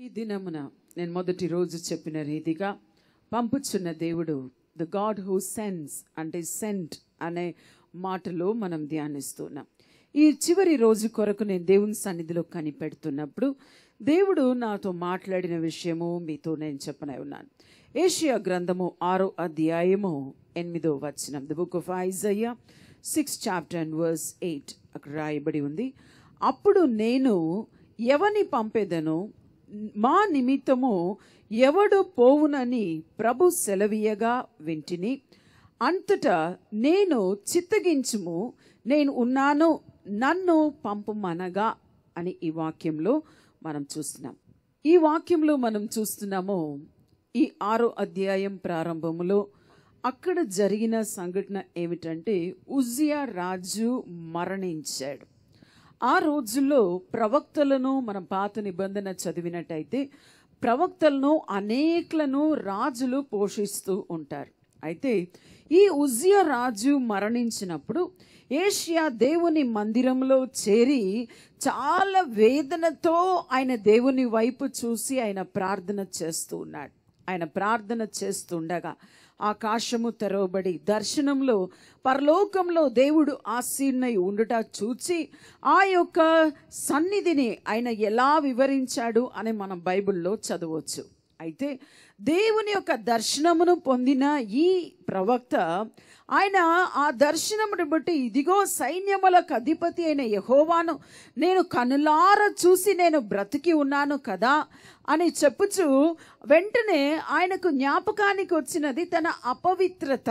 ఈ దినమున నేను మొదటి రోజు చెప్పిన రీతిగా పంపుచున్న దేవుడు ద గాడ్ హూ సెండ్స్ అంటే సెంట్ అనే మాటలో మనం ధ్యానిస్తున్నాం. ఈ చివరి రోజు కొరకు నేను దేవుని సన్నిధిలో కనిపెడుతున్నప్పుడు దేవుడు నాతో మాట్లాడిన విషయము మీతో నేను చెప్పనే ఉన్నాను. ఏషియా గ్రంథము 6వ అధ్యాయము 8వ వచనం, the book of Isaiah 6th chapter and verse 8 అక్కడ రాయబడి ఉంది. అప్పుడు నేను ఎవని పంపెదను, మా నిమిత్తము ఎవడు పోవునని ప్రభు సెలవీయగా వింటిని. అంతటా నేను చిత్తగించుము, నేను ఉన్నాను, నన్ను పంపుమనగా అని ఈ వాక్యంలో మనం చూస్తున్నాం. ఈ వాక్యంలో మనం చూస్తున్నాము ఈ 6వ అధ్యాయం ప్రారంభములో అక్కడ జరిగిన సంఘటన ఏమిటంటే ఉజ్జియా రాజు మరణించాడు. ఆ రోజుల్లో ప్రవక్తలను మనం పాత నిబంధన చదివినట్టయితే ప్రవక్తలను అనేకులను రాజులు పోషిస్తూ ఉంటారు. అయితే ఈ ఉజ్జియా రాజు మరణించినప్పుడు ఏషియా దేవుని మందిరంలో చేరి చాలా వేదనతో ఆయన దేవుని వైపు చూసి ఆయన ప్రార్థన చేస్తూ ఉన్నాడు. ఆయన ప్రార్థన చేస్తుండగా ఆకాశము తెరవబడి దర్శనంలో పరలోకంలో దేవుడు ఆసీనుడై ఉండుట చూచి ఆ యొక్క సన్నిధిని ఆయన ఎలా వివరించాడు అని మనం బైబిల్లో చదవచ్చు. అయితే దేవుని యొక్క దర్శనమును పొందిన ఈ ప్రవక్త ఆయన ఆ దర్శనమును బట్టి ఇదిగో సైన్యములకు అధిపతి అయిన యెహోవాను నేను కనులార చూసి నేను బ్రతికి ఉన్నాను కదా అని చెప్పుచు వెంటనే ఆయనకు జ్ఞాపకానికి వచ్చినది తన అపవిత్రత.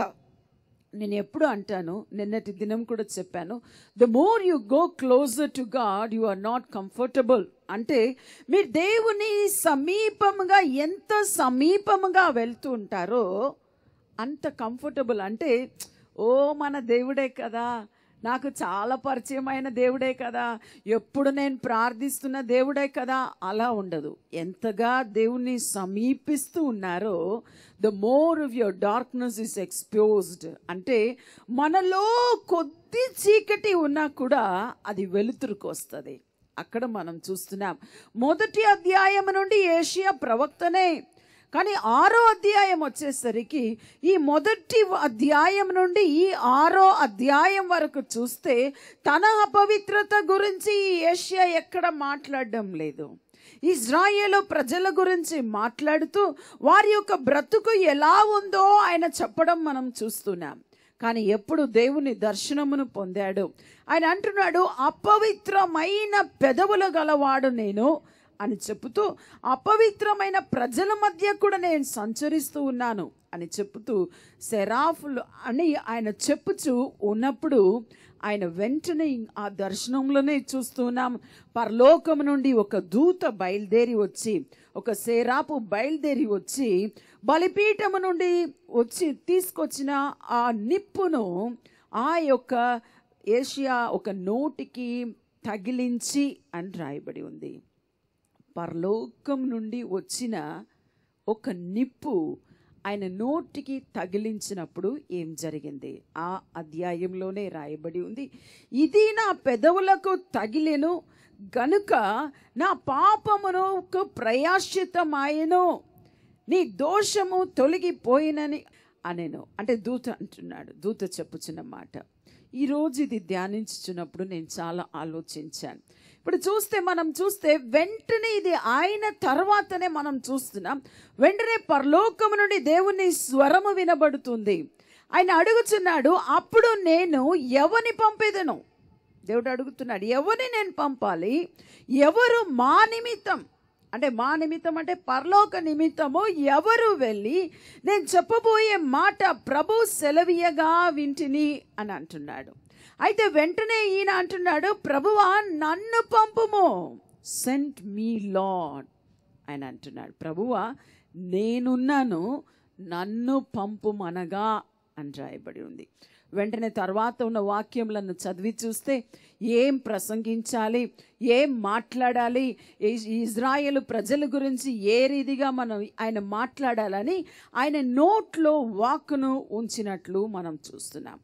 నేను ఎప్పుడు అంటాను, నిన్నటి దినం కూడా చెప్పాను, the more you go closer to God you are not comfortable. అంటే మీరు దేవుని సమీపముగా ఎంత సమీపముగా వెళ్తూ ఉంటారో అంత కంఫర్టబుల్. అంటే ఓ మన దేవుడే కదా, నాకు చాలా పరిచయమైన దేవుడే కదా, ఎప్పుడు నేను ప్రార్థిస్తున్న దేవుడే కదా, అలా ఉండదు. ఎంతగా దేవుణ్ణి సమీపిస్తూ ఉన్నారో the more of your darkness is exposed. అంటే మనలో కొద్ది చీకటి ఉన్నా కూడా అది వెలుతురుకు వస్తుంది. అక్కడ మనం చూస్తున్నాం మొదటి అధ్యాయం నుండి ఏషియా ప్రవక్తనే, కానీ 6వ అధ్యాయం వచ్చేసరికి ఈ మొదటి అధ్యాయం నుండి ఈ 6వ అధ్యాయం వరకు చూస్తే తన అపవిత్రత గురించి ఏషియా ఎక్కడ మాట్లాడడం లేదు. ఇజ్రాయేలు ప్రజల గురించి మాట్లాడుతూ వారి యొక్క బ్రతుకు ఎలా ఉందో ఆయన చెప్పడం మనం చూస్తున్నాం. కానీ ఎప్పుడు దేవుని దర్శనమును పొందాడు ఆయన అంటున్నాడు, అపవిత్రమైన పెదవులు గలవాడు నేను అని చెప్పుతూ అపవిత్రమైన ప్రజల మధ్య కూడా నేను సంచరిస్తూ ఉన్నాను అని చెప్పుతూ సెరాఫులు అని ఆయన చెప్పుచూ ఉన్నప్పుడు ఆయన వెంటనే ఆ దర్శనంలోనే చూస్తున్నాం, పరలోకం నుండి ఒక దూత బయలుదేరి వచ్చి, ఒక సేరాపు బయలుదేరి వచ్చి బలిపీఠము నుండి వచ్చి తీసుకొచ్చిన ఆ నిప్పును ఆ యొక్క ఏషియా ఒక నోటికి తగిలించి అని రాయబడి ఉంది. పరలోకం నుండి వచ్చిన ఒక నిప్పు ఆయన నోటికి తగిలించినప్పుడు ఏం జరిగింది ఆ అధ్యాయంలోనే రాయబడి ఉంది. ఇది నా పెదవులకు తగిలెను గనుక నా పాపమునకు ప్రయాశ్చితమాయెను, నీ దోషము తొలగిపోయినని అనెను. అంటే దూత అంటున్నాడు, దూత చెప్పుచున్న మాట. ఈరోజు ఇది ధ్యానించుచున్నప్పుడు నేను చాలా ఆలోచించాను. ఇప్పుడు మనం చూస్తే వెంటనే ఇది ఆయన తర్వాతనే మనం చూస్తున్నాం. వెంటనే పరలోకము నుండి దేవుని స్వరము వినబడుతుంది. ఆయన అడుగుచున్నాడు, అప్పుడు నేను ఎవరిని పంపేదను? దేవుడు అడుగుతున్నాడు, ఎవరిని నేను పంపాలి? ఎవరు మా నిమిత్తం అంటే మా నిమిత్తం అంటే పరలోక నిమిత్తము ఎవరు వెళ్ళి నేను చెప్పబోయే మాట ప్రభు సెలవీయగా వింటిని అని అంటున్నాడు. అయితే వెంటనే ఈయన అంటున్నాడు, ప్రభువా నన్ను పంపుము, సెంట్ మీ లార్డ్ ఆయన అంటున్నాడు. ప్రభువా నేనున్నాను, నన్ను పంపుమనగా అని రాయబడి ఉంది. వెంటనే తర్వాత ఉన్న వాక్యములను చదివి చూస్తే ఏం ప్రసంగించాలి, ఏం మాట్లాడాలి, ఇజ్రాయేలు ప్రజల గురించి ఏ రీతిగా మనం ఆయన మాట్లాడాలని ఆయన నోట్లో వాక్కును ఉంచినట్లు మనం చూస్తున్నాం.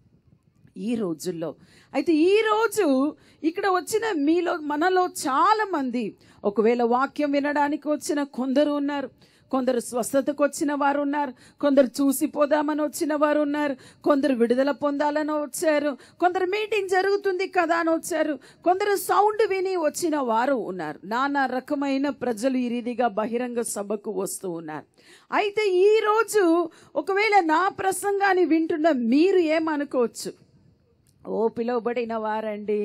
ఈ రోజుల్లో. అయితే ఈరోజు ఇక్కడ వచ్చిన మనలో చాలా మంది ఒకవేళ వాక్యం వినడానికి వచ్చిన కొందరు ఉన్నారు, కొందరు స్వస్థతకు వచ్చిన వారు ఉన్నారు, కొందరు చూసిపోదామని వచ్చిన వారు ఉన్నారు, కొందరు విడుదల పొందాలని వచ్చారు, కొందరు మీటింగ్ జరుగుతుంది కదా అని వచ్చారు, కొందరు సౌండ్ విని వచ్చిన వారు ఉన్నారు. నానా రకమైన ప్రజలు ఈ రీతిగా బహిరంగ సభకు వస్తూ ఉన్నారు. అయితే ఈరోజు ఒకవేళ నా ప్రసంగాన్ని వింటున్న మీరు ఏమనుకోవచ్చు, పిలువబడిన వారండి,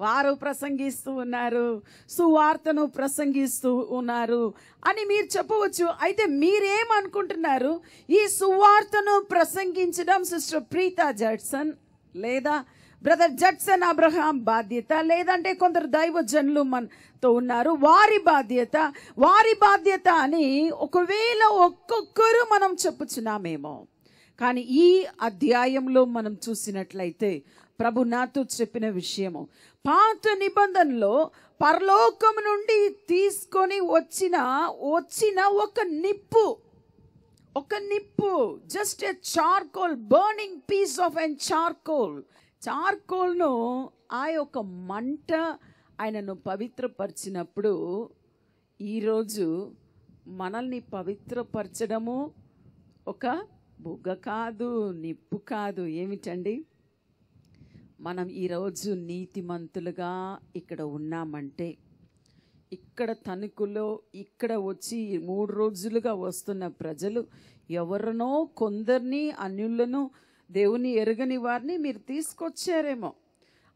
వారు ప్రసంగిస్తూ ఉన్నారు, సువార్తను ప్రసంగిస్తూ ఉన్నారు అని మీరు చెప్పవచ్చు. అయితే మీరేమనుకుంటున్నారు, ఈ సువార్తను ప్రసంగించడం సిస్టర్ ప్రీతా జడ్సన్ లేదా బ్రదర్ జడ్సన్ అబ్రహాం బాధ్యత, లేదంటే కొందరు దైవజనులు మనతో ఉన్నారు వారి బాధ్యత అని ఒకవేళ ఒక్కొక్కరు మనం చెప్పుచున్నామేమో. కానీ ఈ అధ్యాయంలో మనం చూసినట్లయితే ప్రభు నాతో చెప్పిన విషయము, పాత నిబంధనలో పరలోకం నుండి తీసుకొని వచ్చిన ఒక నిప్పు just a charcoal, burning piece of an చార్కోల్ను ఆ యొక్క మంట ఆయనను పవిత్రపరిచినప్పుడు, ఈరోజు మనల్ని పవిత్రపరచడము ఒక బుగ్గ కాదు, నిప్పు కాదు, ఏమిటండి? మనం ఈరోజు నీతిమంతులుగా ఇక్కడ ఉన్నామంటే, ఇక్కడ తణుకులో ఇక్కడ వచ్చి 3 రోజులుగా వస్తున్న ప్రజలు ఎవరినో కొందరిని, అన్యులను, దేవుని ఎరుగని వారిని మీరు తీసుకొచ్చారేమో.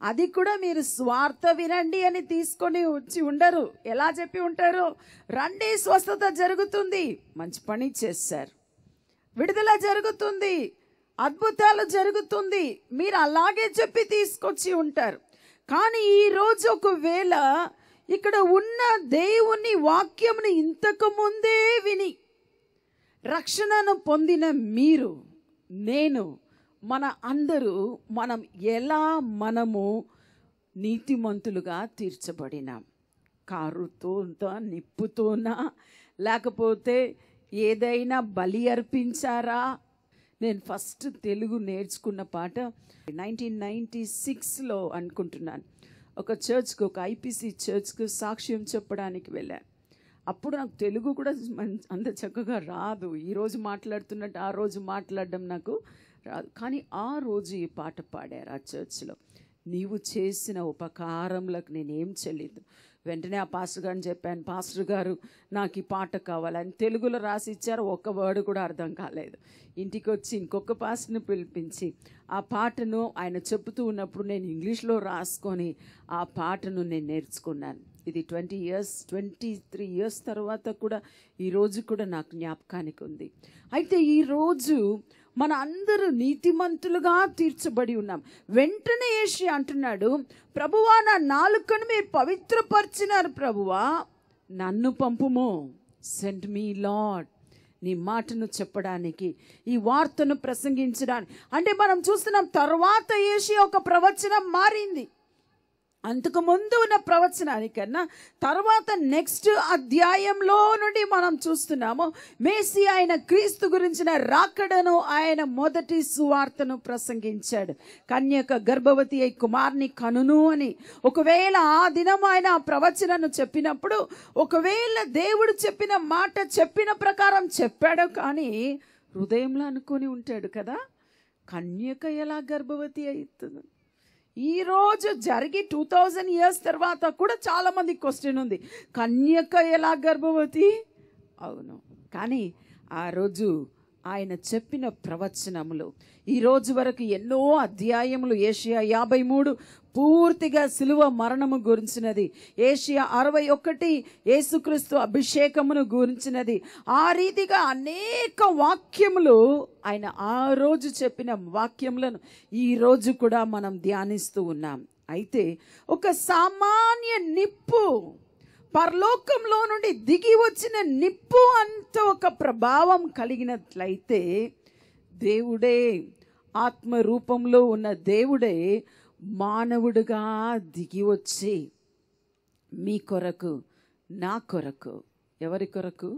అది కూడా మీరు స్వార్థ వినండి అని తీసుకొని వచ్చి ఉండరు. ఎలా చెప్పి ఉంటారు, రండి స్వస్థత జరుగుతుంది, మంచి పని చేశారు, విడుదల జరుగుతుంది, అద్భుతాలు జరుగుతుంది, మీరు అలాగే చెప్పి తీసుకొచ్చి ఉంటారు. కానీ ఈరోజు ఒకవేళ ఇక్కడ ఉన్న దేవుని వాక్యంని ఇంతకు ముందే విని రక్షణను పొందిన మీరు, నేను, మన అందరూ మనము నీతిమంతులుగా తీర్చబడినాం. కారుతో, నిప్పుతోనా, లేకపోతే ఏదైనా బలి అర్పించారా? నేను ఫస్ట్ తెలుగు నేర్చుకున్న పాట 1996లో అనుకుంటున్నాను. ఒక చర్చ్కి, ఒక ఐపీసీ చర్చ్కి సాక్ష్యం చెప్పడానికి వెళ్ళాను. అప్పుడు నాకు తెలుగు కూడా అంత చక్కగా రాదు. ఈరోజు మాట్లాడుతున్నట్టు ఆ రోజు మాట్లాడడం నాకు రాదు. కానీ ఆ రోజు ఈ పాట పాడారు ఆ చర్చ్లో, నీవు చేసిన ఉపకారములకు నేనేం చెల్లిదు. వెంటనే ఆ పాస్టర్ గారిని చెప్పాను, పాస్టర్ గారు నాకు ఈ పాట కావాలని తెలుగులో రాసి ఇచ్చారు. ఒక్క వర్డ్ కూడా అర్థం కాలేదు. ఇంటికి వచ్చి ఇంకొక పాస్టర్ని పిలిపించి ఆ పాటను ఆయన చెబుతూ ఉన్నప్పుడు నేను ఇంగ్లీష్లో రాసుకొని ఆ పాటను నేను నేర్చుకున్నాను. ఇది 23 ఇయర్స్ తర్వాత కూడా ఈరోజు కూడా నాకు జ్ఞాపకానికి ఉంది. అయితే ఈరోజు మన అందరూ నీతిమంతులుగా తీర్చబడి ఉన్నాం. వెంటనే యేషయా అంటున్నాడు, ప్రభువా నా నాలుకను మీరు పవిత్రపరిచినారు, ప్రభువా నన్ను పంపుము, సెండ్ మీ లార్డ్, నీ మాటను చెప్పడానికి, ఈ వార్తను ప్రసంగించడానికి. అంటే మనం చూస్తున్నాం తర్వాత యేషయా ఒక ప్రవచనం మారింది. అంతకు ముందు ఉన్న ప్రవచనానికన్నా తర్వాత నెక్స్ట్ అధ్యాయంలో నుండి మనం చూస్తున్నాము మెస్సియా అయిన క్రీస్తు గురించిన రాకడను ఆయన మొదటి సువార్తను ప్రసంగించాడు. కన్యక గర్భవతి అయి కుమార్ని కనును అని. ఒకవేళ ఆ దినం ఆయన ఆ ప్రవచనను చెప్పినప్పుడు ఒకవేళ దేవుడు చెప్పిన మాట చెప్పిన ప్రకారం చెప్పాడు, కానీ హృదయంలో అనుకొని ఉంటాడు కదా, కన్యక ఎలా గర్భవతి అవుతుంది? ఈరోజు జరిగి 2000 ఇయర్స్ తర్వాత కూడా చాలా మంది క్వశ్చన్ ఉంది, కన్యక ఎలా గర్భవతి? అవును, కానీ ఆ రోజు ఆయన చెప్పిన ప్రవచనములు ఈ రోజు వరకు ఎన్నో అధ్యాయములు. యేషయా 53 పూర్తిగా సిలువ మరణము గురించినది, యేషయా 61 యేసుక్రీస్తు అభిషేకమును గురించినది. ఆ రీతిగా అనేక వాక్యములు ఆయన ఆ రోజు చెప్పిన వాక్యములను ఈ రోజు కూడా మనం ధ్యానిస్తూ ఉన్నాం. అయితే ఒక సామాన్య నిప్పు, పరలోకంలో నుండి దిగి వచ్చిన నిప్పు అంత ఒక ప్రభావం కలిగినట్లయితే, దేవుడే ఆత్మ రూపంలో ఉన్న దేవుడే మానవుడుగా దిగి వచ్చి మీ కొరకు, నా కొరకు, ఎవరి కొరకు?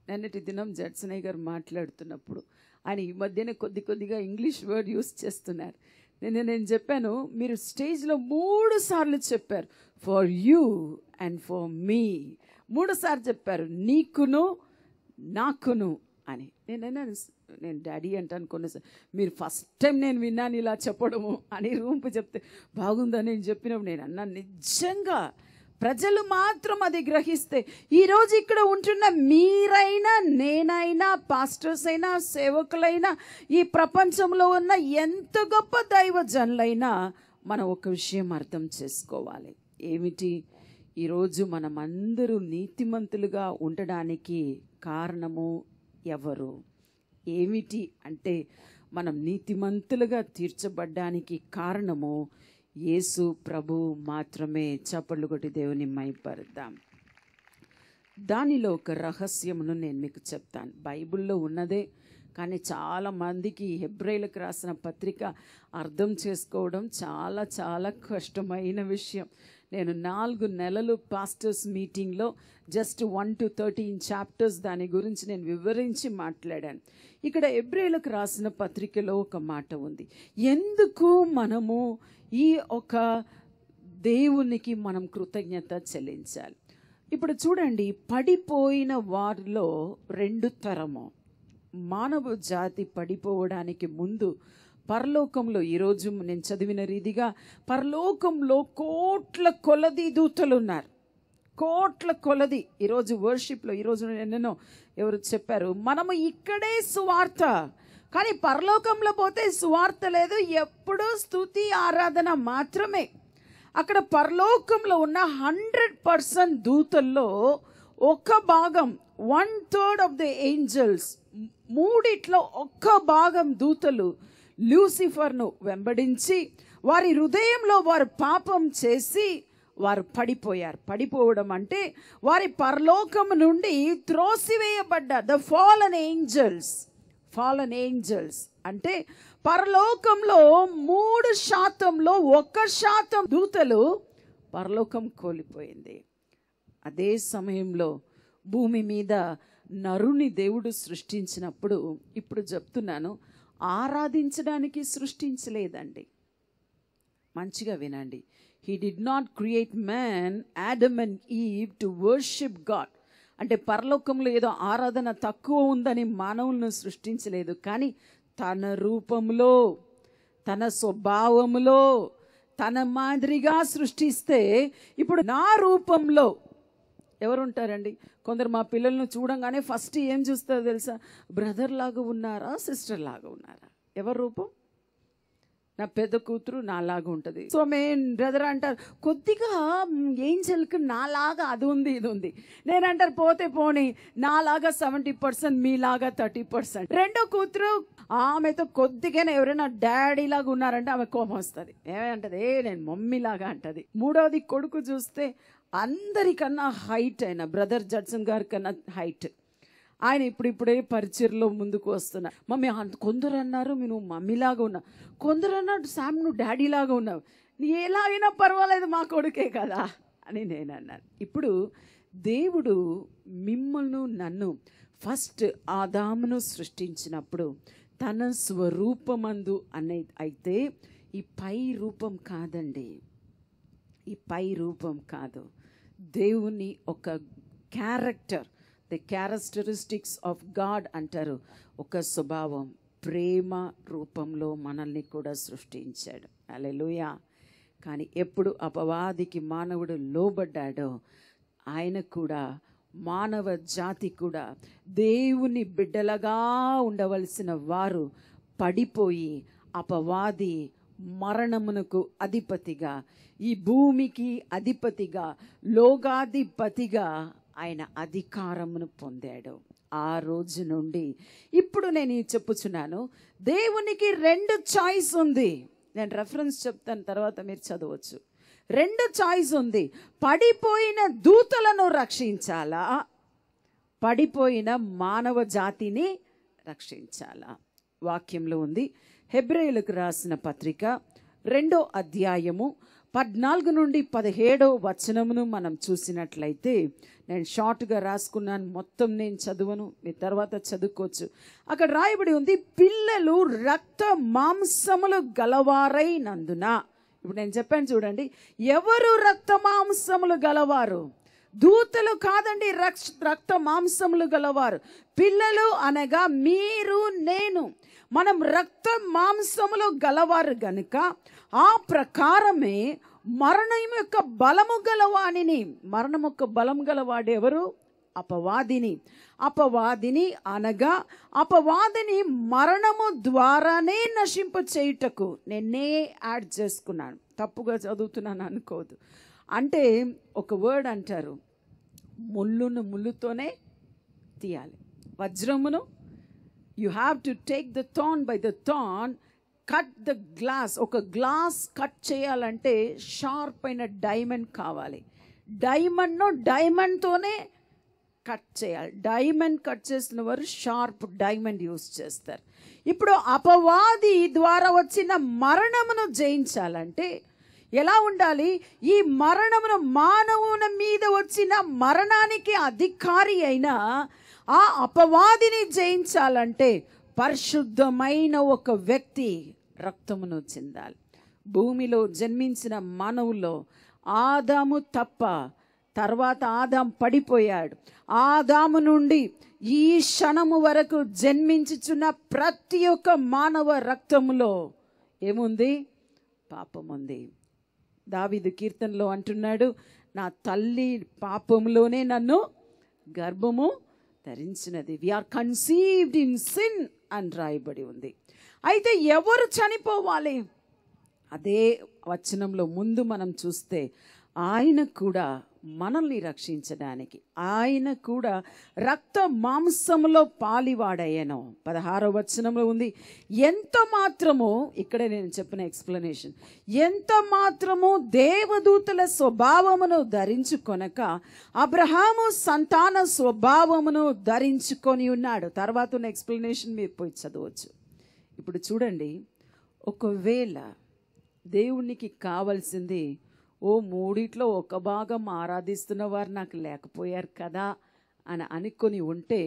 నిన్నటి దినం జడ్సనయ్య గారు మాట్లాడుతున్నప్పుడు ఆయన ఈ మధ్యనే కొద్దిగా ఇంగ్లీష్ వర్డ్ యూస్ చేస్తున్నారు. నేను చెప్పాను, మీరు స్టేజ్లో 3 సార్లు చెప్పారు, for you and for me. 3 సార్లు చెప్పారు, నీకును నాకును అని. నేను డాడీ అంటాను కొన్నిసార్లు. మీరు ఫస్ట్ టైం నేను విన్నాను ఇలా చెప్పడము అని రూంపు చెప్తే బాగుందని నేను చెప్పినప్పుడు నేను అన్నాను, నిజంగా ప్రజలు మాత్రం అది గ్రహిస్తే ఈరోజు ఇక్కడ ఉంటున్న మీరైనా, నేనైనా, పాస్టర్స్ అయినా, సేవకులైనా, ఈ ప్రపంచంలో ఉన్న ఎంత గొప్ప దైవజనులైనా మనం ఒక విషయం అర్థం చేసుకోవాలి. ఏమిటి? ఈరోజు మనమందరూ నీతిమంతులుగా ఉండడానికి కారణము ఎవరు? ఏమిటి అంటే మనం నీతిమంతులుగా తీర్చబడ్డానికి కారణము యేసు ప్రభు మాత్రమే. చప్పట్లు కొట్టి దేవుని మహిమపరుద్దాం. దానిలో ఒక రహస్యమును నేను మీకు చెప్తాను. బైబిల్లో ఉన్నదే, కానీ చాలామందికి హెబ్రేయులకు రాసిన పత్రిక అర్థం చేసుకోవడం చాలా చాలా కష్టమైన విషయం. నేను 4 నెలలు పాస్టర్స్ మీటింగ్లో జస్ట్ 1 to 13 చాప్టర్స్ దాని గురించి నేను వివరించి మాట్లాడాను. ఇక్కడ హెబ్రేయులకు రాసిన పత్రికలో ఒక మాట ఉంది, ఎందుకు మనము ఈ ఒక దేవునికి మనం కృతజ్ఞత చెల్లించాలి. ఇప్పుడు చూడండి, పడిపోయిన వారిలో 2 తరము. మానవ జాతి పడిపోవడానికి ముందు పరలోకంలో, ఈరోజు నేను చదివిన రీతిగా పరలోకంలో కోట్ల కొలది దూతలు ఉన్నారు, కోట్ల కొలది. ఈరోజు వర్షిప్లో, ఈరోజు ఎన్నెన్నో ఎవరు చెప్పారు, మనము ఇక్కడే సువార్త, కానీ పరలోకంలో పోతే సువార్త లేదు, ఎప్పుడూ స్తుతి ఆరాధన మాత్రమే. అక్కడ పరలోకంలో ఉన్న 100% దూతల్లో ఒక భాగం, 1/3 ఆఫ్ ద ఏంజల్స్, 3 ఒక్క భాగం దూతలు లూసిఫర్ను వెంబడించి వారి హృదయంలో వారు పాపం చేసి వారు పడిపోయారు. పడిపోవడం అంటే వారి పరలోకం నుండి త్రోసివేయబడ్డారు. The fallen angels. Fallen angels అంటే పరలోకంలో 3%లో 1% దూతలు పరలోకం కోల్పోయింది. అదే సమయంలో భూమి మీద నరుని దేవుడు సృష్టించినప్పుడు, ఇప్పుడు చెప్తున్నాను, ఆరాధించడానికి సృష్టించలేదండి. మంచిగా వినండి. He did not create man, Adam and Eve to worship God. అంటే పరలోకంలో ఏదో ఆరాధన తక్కువ ఉందని మానవులను సృష్టించలేదు, కానీ తన రూపంలో, తన స్వభావంలో, తన మాదిరిగా సృష్టిస్తే, ఇప్పుడు నా రూపంలో ఎవరు ఉంటారండి? కొందరు మా పిల్లలను చూడంగానే ఫస్ట్ ఏం చూస్తారో తెలుసా? బ్రదర్ లాగా ఉన్నారా, సిస్టర్ లాగా ఉన్నారా? ఎవరి రూపం? నా పెద్ద కూతురు నాలాగా ఉంటుంది, సో మేము బ్రదర్ అంటారు. కొద్దిగా ఏంజల్కి నాలాగా అది ఉంది, ఇది ఉంది. నేనంటారు పోతే పోనీ, నాలాగా 70%, మీలాగా 30%. రెండో కూతురు ఆమెతో కొద్దిగానే ఎవరైనా డాడీ లాగా ఉన్నారంటే ఆమె కోపం వస్తుంది. ఏమంటది? నేను మమ్మీ లాగా అంటది. మూడవది కొడుకు చూస్తే అందరికన్నా హైట్ అయిన బ్రదర్ జడ్సన్ గారి కన్నా హైట్ ఆయన ఇప్పుడే పరిచయలో ముందుకు వస్తున్నా. మమ్మీ కొందరు అన్నారు నువ్వు మమ్మీలాగా ఉన్నావు, కొందరు అన్నారు శామ్ నువ్వు డాడీలాగా ఉన్నావు, నీ ఎలా అయినా పర్వాలేదు మా కొడుకే కదా అని నేను అన్నాను. ఇప్పుడు దేవుడు మిమ్మల్ని నన్ను ఫస్ట్ ఆదామును సృష్టించినప్పుడు తన స్వరూపమందు అయితే ఈ పై రూపం కాదండి, ఈ పై రూపం కాదు. దేవుని ఒక character, the characteristics of God అంటారు. ఒక స్వభావం, ప్రేమ రూపంలో మనల్ని కూడా సృష్టించాడు. హల్లెలూయా. కానీ ఎప్పుడు అపవాదికి మానవుడు లోబడ్డాడో, ఆయన కూడా, మానవ జాతి కూడా దేవుని బిడ్డలుగా ఉండవలసిన వారు పడిపోయి అపవాది మరణమునకు అధిపతిగా, ఈ భూమికి అధిపతిగా, లోకాధిపతిగా ఆయన అధికారమును పొందాడు. ఆ రోజు నుండి ఇప్పుడు నేను చెప్పుచున్నాను, దేవునికి 2 చాయిస్ ఉంది. నేను రెఫరెన్స్ చెప్తాను, తర్వాత మీరు చదవచ్చు. 2 చాయిస్ ఉంది. పడిపోయిన దూతలను రక్షించాలా, పడిపోయిన మానవ జాతిని రక్షించాలా? వాక్యంలో ఉంది. హెబ్రేయులకు రాసిన పత్రిక 2వ అధ్యాయము 14 నుండి 17వ వచనమును మనం చూసినట్లయితే, నేను షార్ట్గా రాసుకున్నాను, మొత్తం నేను చదువను, మీ తర్వాత చదువుకోవచ్చు. అక్కడ రాయబడి ఉంది, పిల్లలు రక్త మాంసములు గలవారైనందున. ఇప్పుడు నేను చెప్పాను చూడండి, ఎవరు రక్త మాంసములు గలవారు? దూతలు కాదండి రక్త మాంసములు గలవారు. పిల్లలు అనగా మీరు, నేను, మనం రక్త మాంసములు గలవారు గనుక ఆ ప్రకారమే మరణం యొక్క బలము గలవాణిని. మరణం యొక్క బలం గలవాడు ఎవరు? అపవాదిని. అపవాదిని అనగా అపవాదిని మరణము ద్వారానే నశింప చేయుటకు. నేనే యాడ్ చేసుకున్నాను, తప్పుగా చదువుతున్నాను అనుకోదు. అంటే ఒక వర్డ్ అంటారు, ముళ్ళును ముళ్ళుతోనే తీయాలి, వజ్రమును you have to take the thorn by the thorn, cut the glass. ఒక గ్లాస్ కట్ చేయాలంటే షార్ప్ అయిన డైమండ్ కావాలి. డైమండ్తోనే కట్ చేయాలి. డైమండ్ కట్ చేసిన వారు షార్ప్ డైమండ్ యూజ్ చేస్తారు. ఇప్పుడు అపవాది ద్వారా వచ్చిన మరణమును జయించాలంటే ఎలా ఉండాలి? ఈ మరణమును, మానవుని మీద వచ్చిన మరణానికి అధికారి అయిన ఆ అపవాదిని జయించాలంటే పరిశుద్ధమైన ఒక వ్యక్తి రక్తమును చెందాలి. భూమిలో జన్మించిన మానవుల్లో ఆదాము తప్ప, తర్వాత ఆదాం పడిపోయాడు. ఆదాము నుండి ఈ క్షణము వరకు జన్మించుచున్న ప్రతి ఒక్క మానవ రక్తములో ఏముంది? పాపం ఉంది. దావీదు కీర్తనలో అంటున్నాడు, నా తల్లి పాపంలోనే నన్ను గర్భము ధరించినది. We are conceived in sin అని రాయబడి ఉంది. అయితే ఎవరు చనిపోవాలి? అదే వచనంలో ముందు మనం చూస్తే, ఆయన కూడా మనల్ని రక్షించడానికి, ఆయన కూడా రక్త మాంసములో పాలివాడయ్యను. 16వ వచనంలో ఉంది, ఎంత మాత్రము, ఇక్కడే నేను చెప్పిన ఎక్స్ప్లెనేషన్, ఎంత మాత్రము దేవదూతల స్వభావమును ధరించుకొనక అబ్రహాము సంతాన స్వభావమును ధరించుకొని ఉన్నాడు. తర్వాత ఉన్న ఎక్స్ప్లెనేషన్ మీరు పోయి చదవచ్చు. ఇప్పుడు చూడండి, ఒకవేళ దేవునికి కావాల్సింది ఓ మూడిట్లో ఒక భాగం ఆరాధిస్తున్న వారు నాకు లేకపోయారు కదా అని అనుకొని ఉంటే,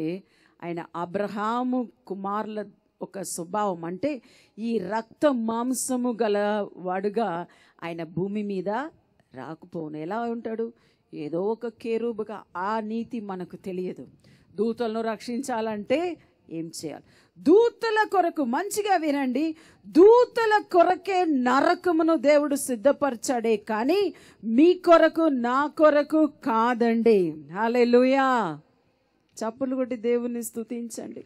ఆయన అబ్రహాము కుమారుల ఒక స్వభావం అంటే ఈ రక్త మాంసము గల వాడుగా ఆయన భూమి మీద రాకపోను. ఎలా ఉంటాడు? ఏదో ఒక కేరూబుగా. ఆ నీతి మనకు తెలియదు. దూతలను రక్షించాలంటే ఏం చేయాలి? దూతల కొరకు, మంచిగా వినండి, దూతల కొరకే నరకమును దేవుడు సిద్ధపరచాడే కానీ మీ కొరకు, నా కొరకు కాదండి. హల్లెలూయా. చప్పులు కొట్టి దేవుని స్తుతించండి.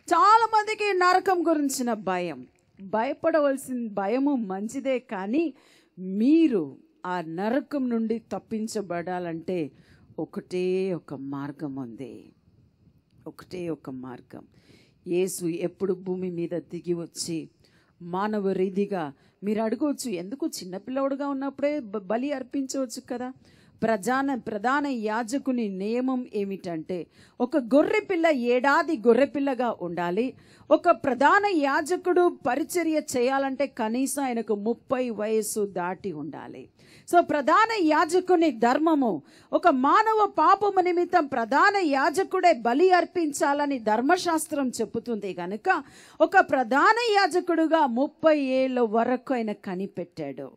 చాలా మందికి నరకం గురించిన భయం. భయపడవలసిన భయము మంచిదే, కానీ మీరు ఆ నరకం నుండి తప్పించబడాలంటే ఒకటే ఒక మార్గం ఉంది. ఒకటే ఒక మార్గం. యేసు ఎప్పుడు భూమి మీద దిగి వచ్చి మానవ రీతిగా, మీరు అడగవచ్చు, ఎందుకు చిన్నపిల్లవాడుగా ఉన్నప్పుడే బలి అర్పించవచ్చు కదా? ప్రధాన యాజకుని నియమం ఏమిటంటే, ఒక గొర్రెపిల్ల ఏడాది గొర్రెపిల్లగా ఉండాలి. ఒక ప్రధాన యాజకుడు పరిచర్య చేయాలంటే కనీసం ఆయనకు 30 వయస్సు దాటి ఉండాలి. సో ప్రధాన యాజకుని ధర్మము, ఒక మానవ పాపము నిమిత్తం ప్రధాన యాజకుడే బలి అర్పించాలని ధర్మశాస్త్రం చెబుతుంది కనుక ఒక ప్రధాన యాజకుడుగా 30 ఏళ్ళ వరకు ఆయన కనిపెట్టాడు.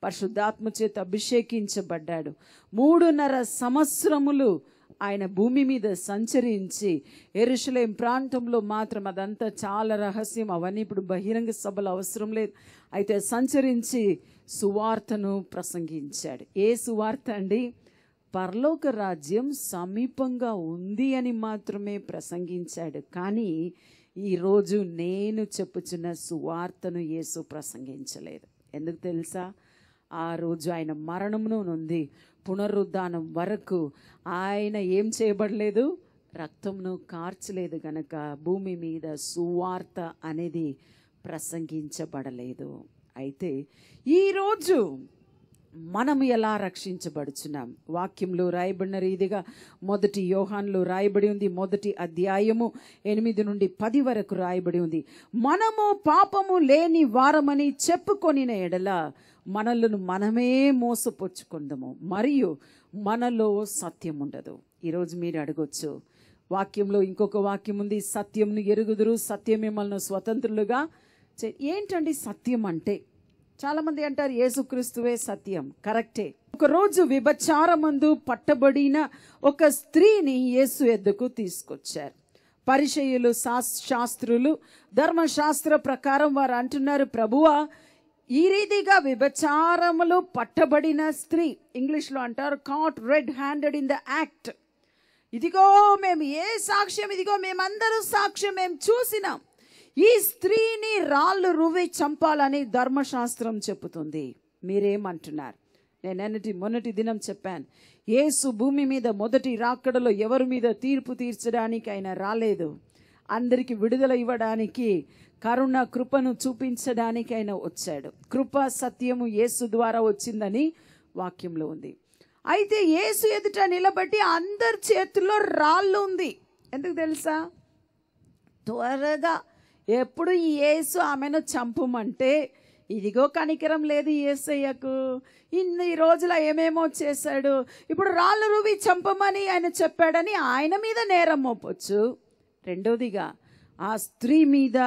పరిశుద్ధాత్మ చేత అభిషేకించబడ్డాడు. 3.5 సంవత్సరములు ఆయన భూమి మీద సంచరించి, యెరూషలేం ప్రాంతంలో మాత్రం, అదంతా చాలా రహస్యం, అవన్నీ ఇప్పుడు బహిరంగ సభలు అవసరం లేదు, అయితే సంచరించి సువార్తను ప్రసంగించాడు. ఏ సువార్త అండి? పరలోక రాజ్యం సమీపంగా ఉంది అని మాత్రమే ప్రసంగించాడు. కానీ ఈరోజు నేను చెప్పుచున్న సువార్తను యేసు ప్రసంగించలేదు. ఎందుకు తెలుసా? ఆ రోజు ఆయన మరణమును నుండి పునరుద్ధానం వరకు ఆయన ఏం చేయబడలేదు? రక్తంను కార్చలేదు గనక భూమి మీద సువార్త అనేది ప్రసంగించబడలేదు. అయితే ఈరోజు మనము ఎలా రక్షించబడుచున్నాం? వాక్యంలో రాయబడిన రీతిగా 1 యోహానులో రాయబడి ఉంది. 1వ అధ్యాయము 8 నుండి 10 వరకు రాయబడి ఉంది. మనము పాపము లేని వారమని చెప్పుకొనిన ఎడల మనలను మనమే మోసపుచ్చుకుందాము, మరియు మనలో సత్యం ఉండదు. ఈరోజు మీరు అడగొచ్చు, వాక్యంలో ఇంకొక వాక్యం ఉంది, సత్యంను ఎరుగుదురు, సత్యం మిమ్మల్ని స్వతంత్రులుగా ఏంటండి సత్యం అంటే? చాలామంది అంటారు యేసుక్రీస్తువే సత్యం. కరెక్టే. ఒకరోజు వ్యభిచారమందు పట్టబడిన ఒక స్త్రీని యేసు ఎద్దకు తీసుకొచ్చారు. పరిసయ్యులు, శాస్త్రులు, ధర్మశాస్త్ర ప్రకారం వారు అంటున్నారు, ప్రభువా, ఈ రీతిగా వ్యభిచారములో పట్టబడిన స్త్రీ, ఇంగ్లీష్లో అంటారు caught red handed in the act, ఇదిగో మేము ఏ సాక్ష్యం, ఇదిగో మేమందరూ సాక్ష్యం మేము చూసినాం, ఈ స్త్రీని రాళ్ళు రువ్వి చంపాలని ధర్మశాస్త్రం చెబుతుంది. మీరేమంటున్నారు? నేను మొన్నటి దినం చెప్పాను, యేసు భూమి మీద మొదటి రాకడలో ఎవరి మీద తీర్పు తీర్చడానికి ఆయన రాలేదు, అందరికి విడుదల ఇవ్వడానికి, కరుణ కృపను చూపించడానికి ఆయన వచ్చాడు. కృప సత్యము యేసు ద్వారా వచ్చిందని వాక్యంలో ఉంది. అయితే యేసు ఎదుట నిలబడి అందరి చేతుల్లో రాళ్ళు ఉంది. ఎందుకు తెలుసా? త్వరగా ఎప్పుడు ఈ యేసు ఆమెను చంపమంటే, ఇదిగో కనికరం లేదు యేసయ్యకు, ఇన్ని రోజుల ఏమేమో చేశాడు, ఇప్పుడు రాళ్ళు రువి చంపమని ఆయన చెప్పాడని ఆయన మీద నేరం మోపొచ్చు. రెండోదిగా ఆ స్త్రీ మీద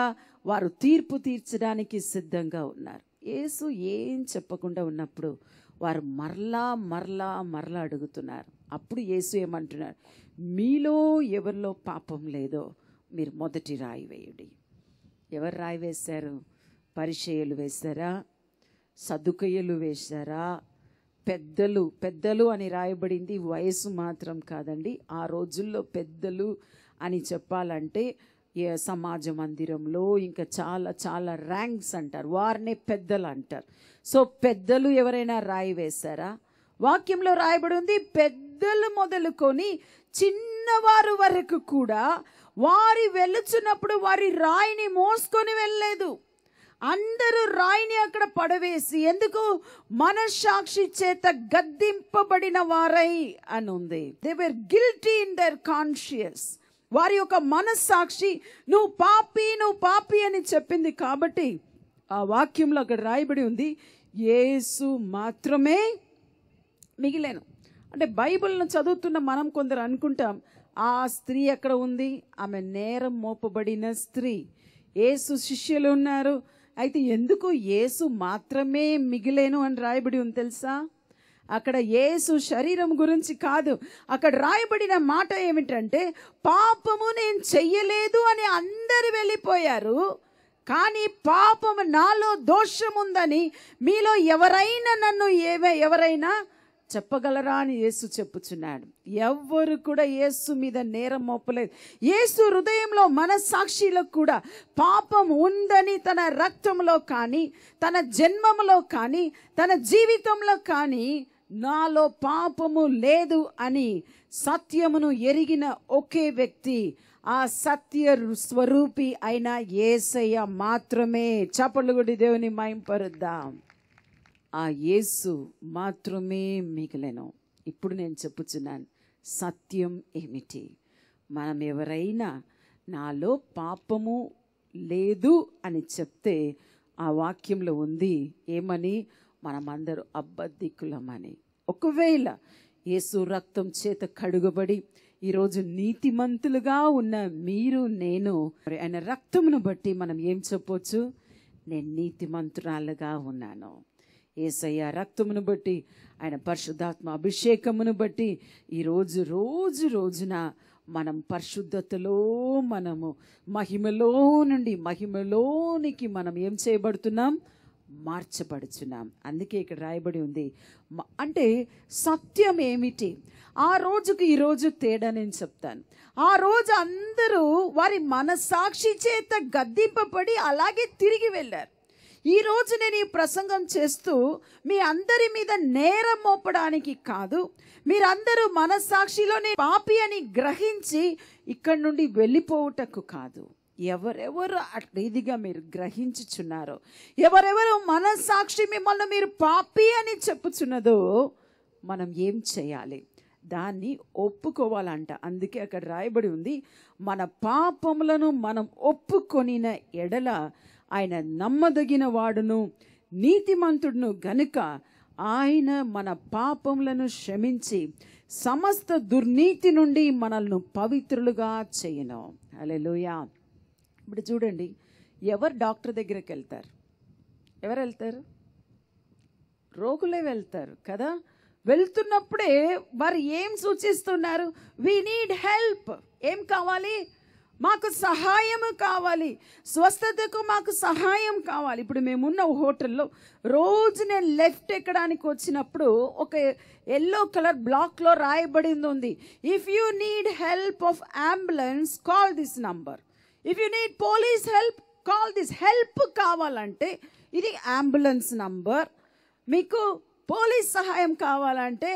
వారు తీర్పు తీర్చడానికి సిద్ధంగా ఉన్నారు. యేసు ఏం చెప్పకుండా ఉన్నప్పుడు వారు మరలా అడుగుతున్నారు. అప్పుడు యేసు ఏమంటున్నారు? మీలో ఎవరిలో పాపం లేదో మీరు మొదటి రాయి వేయండి. ఎవరు రాయి వేశారు? పరిసయ్యులు వేశారా? సదుకయ్యులు వేశారా? పెద్దలు అని రాయబడింది. వయసు మాత్రం కాదండి. ఆ రోజుల్లో పెద్దలు అని చెప్పాలంటే సమాజ మందిరంలో ఇంకా చాలా ర్యాంక్స్ అంటారు, వారినే పెద్దలు అంటారు. సో పెద్దలు ఎవరైనా రాయి వేశారా? వాక్యంలో రాయబడి ఉంది, పెద్దలు మొదలుకొని చిన్నవారు వరకు కూడా వారి వెళుచున్నప్పుడు వారి రాయిని మోసుకొని వెళ్ళలేదు. అందరూ రాయిని అక్కడ పడవేసి, ఎందుకు? మనస్సాక్షి చేత గద్దింపబడిన వారై అని ఉంది. They were guilty in their conscious. వారి యొక్క మనస్సాక్షి నువ్వు పాపి అని చెప్పింది. కాబట్టి ఆ వాక్యంలో అక్కడ రాయబడి ఉంది, యేసు మాత్రమే మిగిలేను. అంటే బైబిల్ను చదువుతున్న మనం కొందరు అనుకుంటాం, ఆ స్త్రీ ఎక్కడ ఉంది? ఆమె నేరం మోపబడిన స్త్రీ. యేసు శిష్యులు ఉన్నారు, అయితే ఎందుకు యేసు మాత్రమే మిగిలేను అని రాయబడి ఉంది తెలుసా? అక్కడ యేసు శరీరం గురించి కాదు, అక్కడ రాయబడిన మాట ఏమిటంటే, పాపము నేను చెయ్యలేదు అని అందరు వెళ్ళిపోయారు, కానీ పాపము నాలో దోషం ఉందని మీలో ఎవరైనా చెప్పగలరా అని యేసు చెప్పుచున్నాడు. ఎవ్వరు కూడా యేసు మీద నేరం మోపలేదు. యేసు హృదయంలో మనస్సాక్షిలో కూడా పాపం ఉందని తన రక్తంలో కానీ, తన జన్మములో కానీ, తన జీవితంలో కానీ నాలో పాపము లేదు అని సత్యమును ఎరిగిన ఒకే వ్యక్తి, ఆ సత్య స్వరూపి అయిన యేసయ్య మాత్రమే. చప్పట్లు కొట్టి దేవుని మహింపరుద్దాం. ఆ యేసు మాత్రమే మిగిలెను. ఇప్పుడు నేను చెప్పుచున్నాను, సత్యం ఏమిటి? మనం ఎవరైనా నాలో పాపము లేదు అని చెప్తే ఆ వాక్యంలో ఉంది ఏమని? మనమందరూ అబద్ధికులమని. ఒకవేళ యేసు రక్తం చేత కడుగబడి ఈరోజు నీతిమంతులుగా ఉన్న మీరు, నేను, ఆయన రక్తమును బట్టి మనం ఏం చెప్పొచ్చు? నేను నీతిమంతురాలుగా ఉన్నాను. యేసయ్య రక్తమును బట్టి, ఆయన పరిశుద్ధాత్మ అభిషేకమును బట్టి ఈరోజు రోజున మనం పరిశుద్ధతలో, మనము మహిమలో నుండి మహిమలోనికి మనం ఏం చేయబడుతున్నాం? మార్చబడుచున్నాం. అందుకే ఇక్కడ రాయబడి ఉంది. అంటే సత్యం ఏమిటి? ఆ రోజుకి ఈరోజు తేడా నేను చెప్తాను. ఆ రోజు అందరూ వారి మనస్సాక్షి చేత గద్దింపబడి అలాగే తిరిగి వెళ్ళారు. ఈరోజు నేను ఈ ప్రసంగం చేస్తూ మీ అందరి మీద నేరం మోపడానికి కాదు, మీరందరూ మనస్సాక్షిలోనే పాపి అని గ్రహించి ఇక్కడి నుండి వెళ్ళిపోవుటకు కాదు. ఎవరెవరు ఇదిగా మీరు గ్రహించుచున్నారో, ఎవరెవరు మనస్సాక్షి మిమ్మల్ని మీరు పాపి అని చెప్పుచున్నదో మనం ఏం చేయాలి? దాన్ని ఒప్పుకోవాలంట. అందుకే అక్కడ రాయబడి ఉంది, మన పాపములను మనం ఒప్పుకొనిన ఎడల ఆయన నమ్మదగిన వాడును నీతిమంతుడును గనుక ఆయన మన పాపములను క్షమించి సమస్త దుర్నీతి నుండి మనల్ని పవిత్రులుగా చేయను. హల్లెలూయా. ఇప్పుడు చూడండి, ఎవరు డాక్టర్ దగ్గరికి వెళ్తారు? ఎవరు వెళ్తారు? రోగులే వెళ్తారు కదా. వెళ్తున్నప్పుడే వారు ఏం సూచిస్తున్నారు? We need help. ఏం కావాలి? మాకు సహాయం కావాలి, స్వస్థతకు మాకు సహాయం కావాలి. ఇప్పుడు మేమున్న హోటల్లో రోజు నేను లెఫ్ట్ ఎక్కడానికి వచ్చినప్పుడు ఒక ఎల్లో కలర్ బ్లాక్లో రాయబడింది ఉంది, if you need help of ambulance call this number, if you need police help call this. Help కావాలంటే ఇది అంబులెన్స్ నంబర్, మీకు పోలీస్ సహాయం కావాలంటే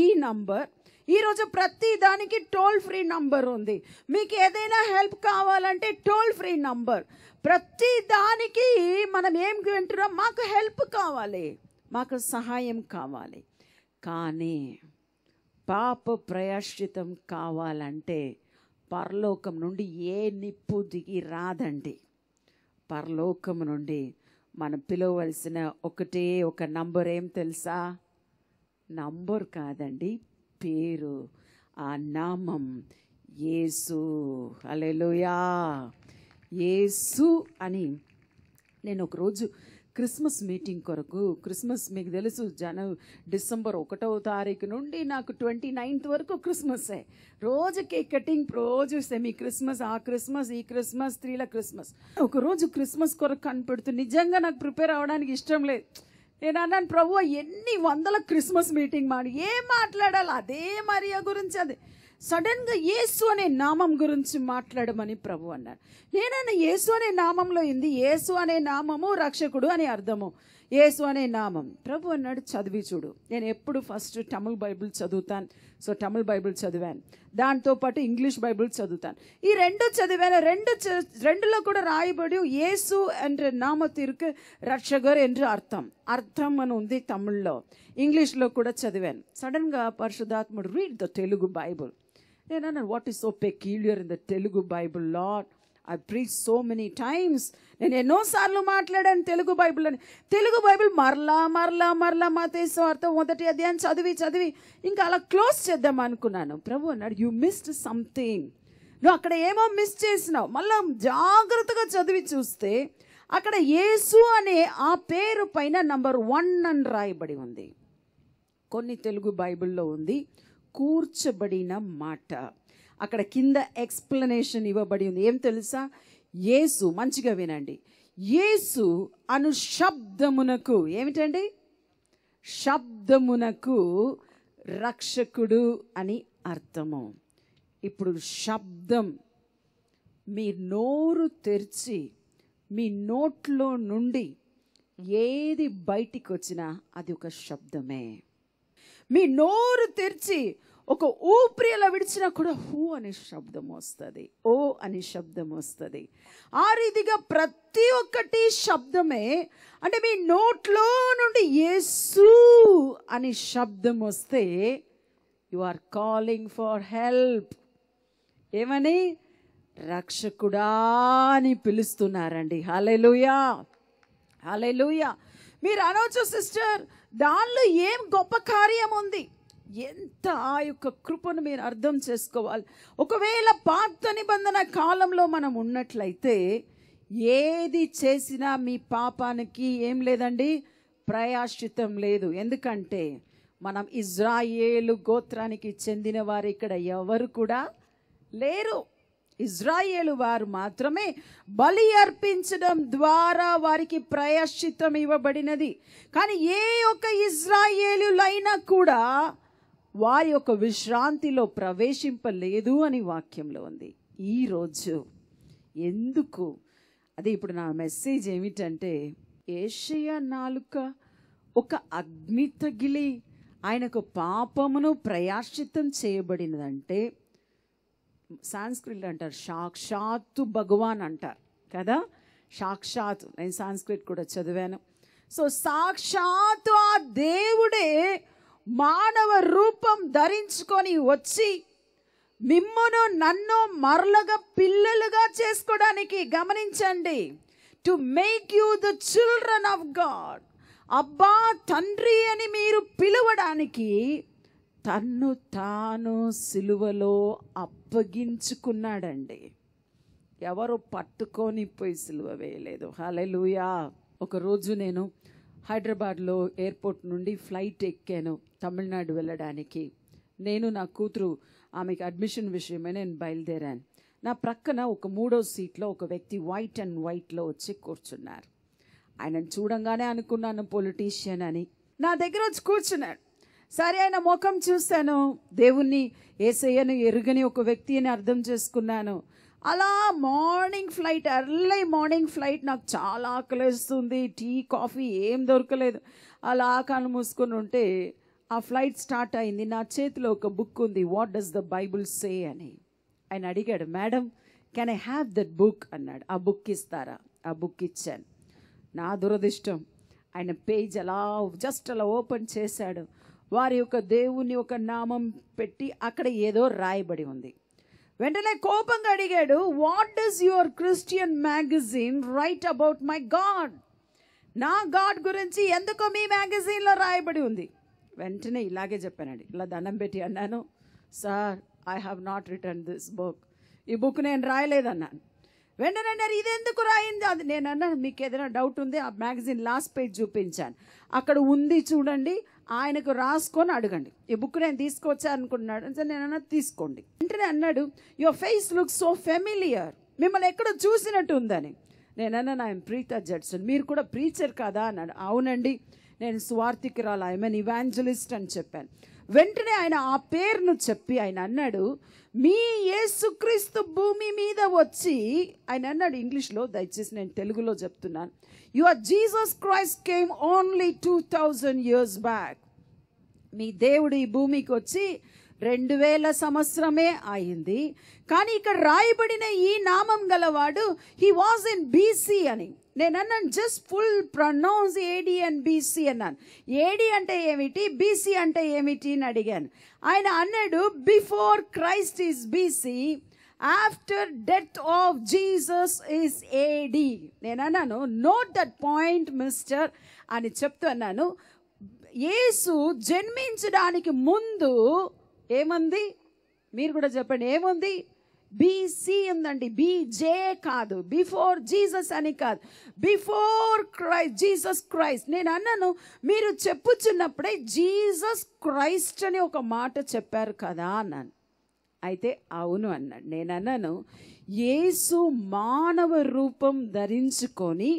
ఈ నంబర్. ఈరోజు ప్రతి దానికి టోల్ ఫ్రీ నంబర్ ఉంది. మీకు ఏదైనా హెల్ప్ కావాలంటే టోల్ ఫ్రీ నంబర్. ప్రతి దానికి మనం ఏం వింటున్నాం? మాకు హెల్ప్ కావాలి, మాకు సహాయం కావాలి. కానీ పాప ప్రాయశ్చితం కావాలంటే పరలోకం నుండి ఏ నిప్పు దిగి రాదండి. పరలోకం నుండి మనం పిలవలసిన ఒకటే ఒక నంబర్. ఏం తెలుసా? నంబర్ కాదండి, పేరు. ఆ నామం యేసు. హల్లెలూయా. యేసు అని నేను ఒకరోజు క్రిస్మస్ మీటింగ్ కొరకు, క్రిస్మస్ మీకు తెలుసు డిసెంబర్ 1వ తారీఖు నుండి నాకు 29th వరకు క్రిస్మసే. రోజు కేక్ కటింగ్, రోజు సెమీ క్రిస్మస్, ఆ క్రిస్మస్, ఈ క్రిస్మస్, స్త్రీల క్రిస్మస్. ఒకరోజు క్రిస్మస్ కొరకు కనిపెడుతూ నిజంగా నాకు ప్రిపేర్ అవ్వడానికి ఇష్టం లేదు. నేను అన్నాను, ప్రభు ఎన్ని వందల క్రిస్మస్ మీటింగ్ ఏం మాట్లాడాలి? అదే మరియా గురించి, అదే సడన్గా యేసు అనే నామం గురించి మాట్లాడమని ప్రభు అన్నాడు. నేనన్నా యేసు అనే నామంలో ఉంది, యేసు అనే నామము రక్షకుడు అని అర్థము. యేసు అనే నామం. ప్రభు అన్నాడు, చదివి చూడు. నేను ఎప్పుడు ఫస్ట్ తమిళ్ బైబిల్ చదువుతాను, సో తమిళ్ బైబిల్ చదివాను, దాంతోపాటు ఇంగ్లీష్ బైబిల్ చదువుతాను. ఈ రెండు చదివాను. రెండులో కూడా రాయబడి యేసు என்ற நாமத்திற்கு రక్షகர் என்று అర్థం అని ఉంది తమిళ్లో. ఇంగ్లీష్లో కూడా చదివాను. సడన్గా పరిశుద్ధాత్ముడు, రీడ్ ద తెలుగు బైబుల్. నేను అన్నాను, what is so peculiar in the Telugu Bible lord? I preach so many times. నేను ఎన్నోసార్లు మాట్లాడాను తెలుగు బైబిల్ అని. తెలుగు బైబిల్ మరలా మరలా మరలా మత్తయి సువార్త 1వ అధ్యాయం చదివి ఇంకా అలా క్లోజ్ చేద్దాం అనుకున్నాను. ప్రభు అన్నాడు, యూ మిస్డ్ సంథింగ్. నువ్వు అక్కడ ఏమో మిస్ చేసినావు. మళ్ళా జాగ్రత్తగా చదివి చూస్తే అక్కడ యేసు అనే ఆ పేరు పైన నంబర్ 1 అని రాయబడి ఉంది. కొన్ని తెలుగు బైబిల్లో ఉంది కూర్చబడిన మాట. అక్కడ కింద ఎక్స్ప్లెనేషన్ ఇవ్వబడి ఉంది. ఏం తెలుసా? యేసు, మంచిగా వినండి, యేసు అను శబ్దమునకు, ఏమిటండి? శబ్దమునకు రక్షకుడు అని అర్థము. ఇప్పుడు శబ్దం, మీ నోరు తెరిచి మీ నోట్లో నుండి ఏది బయటికి వచ్చినా అది ఒక శబ్దమే. మీ నోరు తెరిచి ఒక ఊపిరి అలా విడిచినా కూడా హూ అనే శబ్దం వస్తుంది, ఓ అనే శబ్దం వస్తుంది. ఆ రీతిగా ప్రతి ఒక్కటి శబ్దమే. అంటే మీ నోట్లో నుండి యేసు అనే శబ్దం వస్తే you are calling for help. ఏమని? రక్షకుడా అని పిలుస్తున్నారండి. హల్లెలూయా, హల్లెలూయా. మీరు అనవచ్చు, సిస్టర్ దానిలో ఏం గొప్ప కార్యం ఉంది? ఎంత ఆ యొక్క కృపను మీరు అర్థం చేసుకోవాలి. ఒకవేళ పాత నిబంధన కాలంలో మనం ఉన్నట్లయితే ఏది చేసినా మీ పాపానికి ఏం లేదండి, ప్రాయశ్చిత్తం లేదు. ఎందుకంటే మనం ఇజ్రాయేలు గోత్రానికి చెందిన వారు ఇక్కడ ఎవరు కూడా లేరు. ఇజ్రాయేలు వారు మాత్రమే బలి అర్పించడం ద్వారా వారికి ప్రాయశ్చిత్తం ఇవ్వబడినది. కానీ ఏ ఒక్క ఇజ్రాయేలులైనా కూడా వారి యొక్క విశ్రాంతిలో ప్రవేశింపలేదు అని వాక్యంలో ఉంది. ఈరోజు ఎందుకు? అదే ఇప్పుడు నా మెసేజ్ ఏమిటంటే, యేషయా నాలుక ఒక అగ్ని తగిలి ఆయనకు పాపమును ప్రాయశ్చిత్తం చేయబడినదంటే సాంస్క్రిట్ అంటారు సాక్షాత్తు భగవాన్ అంటారు కదా, సాక్షాత్. నేను సాంస్క్రిట్ కూడా చదివాను. సో సాక్షాత్తు ఆ దేవుడే మానవ రూపం ధరించుకొని వచ్చి మిమ్మును నన్ను మరలగా పిల్లలుగా చేసుకోవడానికి, గమనించండి, to make you the children of God, అబ్బా తండ్రి అని మీరు పిలవడానికి తన్ను తాను సిలువలో అప్పగించుకున్నాడండి. ఎవరు పట్టుకొని పోయి సిలువ వేయలేదు. హల్లెలూయా. ఒకరోజు నేను హైదరాబాద్లో ఎయిర్పోర్ట్ నుండి ఫ్లైట్ ఎక్కాను తమిళనాడు వెళ్ళడానికి. నేను నా కూతురు, ఆమెకి అడ్మిషన్ విషయమే నేను బయలుదేరాను. నా ప్రక్కన ఒక 3వ సీట్లో ఒక వ్యక్తి వైట్ అండ్ వైట్లో వచ్చి కూర్చున్నారు. ఆయనను చూడంగానే అనుకున్నాను పొలిటీషియన్ అని. నా దగ్గర వచ్చి కూర్చున్నాడు. సరే, ఆయన ముఖం చూశాను, దేవుణ్ణి యేసయ్యను ఎరుగని ఒక వ్యక్తి అని అర్థం చేసుకున్నాను. అలా morning flight, early morning flight, నాకు చాలా ఆకలిస్తుంది, టీ కాఫీ ఏం దొరకలేదు. అలా కళ్ళు మూసుకొని ఉంటే ఆ ఫ్లైట్ స్టార్ట్ అయింది. నా చేతిలో ఒక బుక్ ఉంది, వాట్ డస్ ద బైబుల్ సే అని. ఆయన అడిగాడు, madam can I have that book అన్నాడు. ఆ బుక్ ఇస్తారా? ఆ బుక్ ఇచ్చాను. నా దురదృష్టం, ఆయన పేజ్ అలా జస్ట్ అలా ఓపెన్ చేశాడు. వారి యొక్క దేవుని ఒక నామం పెట్టి అక్కడ ఏదో రాయబడి ఉంది. వెంటనే కోపంగా అడిగాడు, what does your Christian magazine write about my God? నా గాడ్ గురించి ఎందుకో మీ మ్యాగజైన్లో రాయబడి ఉంది. వెంటనే ఇలాగే చెప్పానండి, ఇలా దండం పెట్టి అన్నాను, sir I have not return this book, ఈ బుక్ నేను రాయలేదన్నాను. వెంటనే అన్నారు, ఇది ఎందుకు రాయింది? అది నేను అన్నాను, మీకు ఏదైనా డౌట్ ఉంది ఆ మ్యాగజైన్ లాస్ట్ పేజ్ చూపించాను, అక్కడ ఉంది చూడండి, ఆయనకు రాసుకొని అడగండి, ఈ బుక్ నేను తీసుకొచ్చా అనుకున్నాడు. నేను అన్నా తీసుకోండి. వెంటనే అన్నాడు, your face looks so familiar, మిమ్మల్ని ఎక్కడో చూసినట్టు ఉందని. నేను అన్నా, ఐఎమ్ ప్రీతా జడ్సన్, మీరు కూడా ప్రీచర్ కదా అన్నాడు. అవునండి, నేను స్వార్థికురాలు, ఐఎమ్ ఇవాంజలిస్ట్ అని చెప్పాను. వెంటనే ఆయన ఆ పేరును చెప్పి ఆయన అన్నాడు, మీ యేసుక్రీస్తు భూమి మీద వచ్చి, ఆయన అన్నాడు ఇంగ్లీష్లో, దయచేసి నేను తెలుగులో చెప్తున్నాను, your Jesus Christ came only 2000 years back. మీ దేవుడు ఈ భూమికి వచ్చి 2000 సంవత్సరమే అయింది. కానీ ఇక్కడ రాయబడిన ఈ నామం గలవాడు హీ వాజ్ ఇన్ బీసీ అని. నేను అన్నాను, just full pronounce AD and BC అన్నాను. ఏడి అంటే ఏమిటి, బీసీ అంటే ఏమిటి అని అడిగాను. ఆయన అన్నాడు, before Christ is BC, after death of Jesus is AD. నేను అన్నాను, నోట్ దట్ పాయింట్ మిస్టర్ అని చెప్తున్నాను. యేసు జన్మించడానికి ముందు ఏముంది, మీరు కూడా చెప్పండి, ఏముంది? బీసీ ఉందండి, బీజే కాదు, బిఫోర్ జీసస్ అని కాదు, బిఫోర్ క్రైస్ట్, జీసస్ క్రైస్ట్. నేను అన్నాను, మీరు చెప్పుచున్నప్పుడే జీసస్ క్రైస్ట్ అని ఒక మాట చెప్పారు కదా అన్నాను. అయితే అవును అన్నాడు. నేను అన్నాను, యేసు మానవ రూపం ధరించుకొని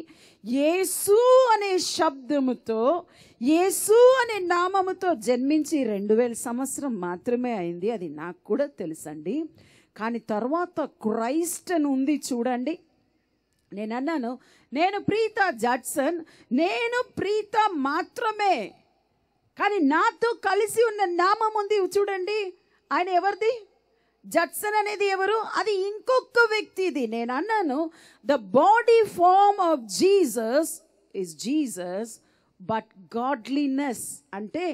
యేసు అనే శబ్దముతో, యేసు అనే నామముతో జన్మించి 2000 సంవత్సరం మాత్రమే అయింది, అది నాకు కూడా తెలుసండి. కానీ తర్వాత క్రైస్ట్ అని ఉంది చూడండి. నేను అన్నాను, నేను ప్రీతా జడ్సన్, నేను ప్రీత మాత్రమే, కానీ నాతో కలిసి ఉన్న నామం ఉంది చూడండి, ఆయన ఎవరిది? జడ్సన్ అనేది ఎవరు? అది ఇంకొక వ్యక్తిది. నేను అన్నాను, the body form of Jesus is Jesus, but godliness అంటే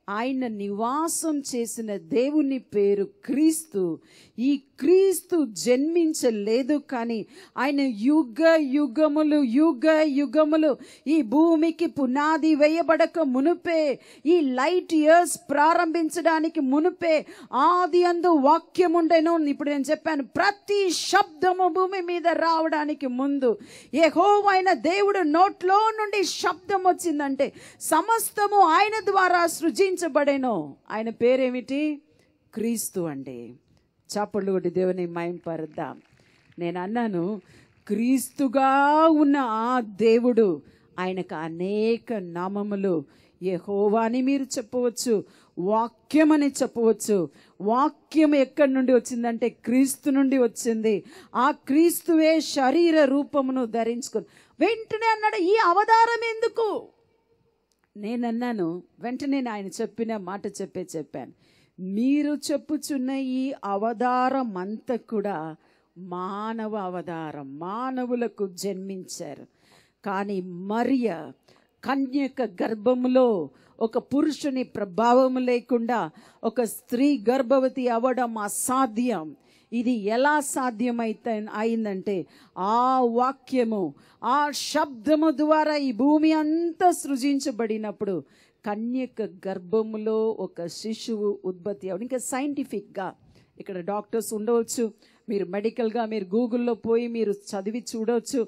ఆయన నివాసం చేసిన దేవుని పేరు క్రీస్తు. ఈ క్రీస్తు జన్మించలేదు, కానీ ఆయన యుగ యుగములు ఈ భూమికి పునాది వేయబడక మునుపే, ఈ లైట్ ఇయర్స్ ప్రారంభించడానికి మునుపే ఆది అందు వాక్యం ఉండెను. ఇప్పుడు నేను చెప్పాను, ప్రతి శబ్దము భూమి మీద రావడానికి ముందు యెహోవైన దేవుడు నోట్లో నుండి శబ్దం వచ్చిందంటే సమస్తము ఆయన ద్వారా సృజించబడెను. ఆయన పేరేమిటి? క్రీస్తు అండి. చప్పట్లు కొట్టి దేవుని మహిమపరుద్దాం. నేను అన్నాను, క్రీస్తుగా ఉన్న ఆ దేవుడు, ఆయనకు అనేక నామములు. యెహోవా అని మీరు చెప్పవచ్చు, వాక్యం అని చెప్పవచ్చు. వాక్యం ఎక్కడి నుండి వచ్చిందంటే క్రీస్తు నుండి వచ్చింది. ఆ క్రీస్తువే శరీర రూపమును ధరించుకుంది. వెంటనే అన్నాడు, ఈ అవతారం ఎందుకు? నేనన్నాను, వెంటనే ఆయన చెప్పిన మాట చెప్పాను, మీరు చెప్పుచున్న ఈ అవతారమంతా కూడా మానవ అవతారం, మానవులకు జన్మించారు. కానీ మరియ కన్యక గర్భములో ఒక పురుషుని ప్రభావం లేకుండా ఒక స్త్రీ గర్భవతి అవ్వడం అసాధ్యం. ఇది ఎలా సాధ్యమైతే అయిందంటే ఆ వాక్యము, ఆ శబ్దము ద్వారా ఈ భూమి అంతా సృజించబడినప్పుడు కన్యక గర్భములో ఒక శిశువు ఉత్పత్తి అవ్వడం. ఇంకా సైంటిఫిక్గా ఇక్కడ డాక్టర్స్ ఉండవచ్చు, మీరు మెడికల్గా మీరు గూగుల్లో పోయి మీరు చదివి చూడవచ్చు,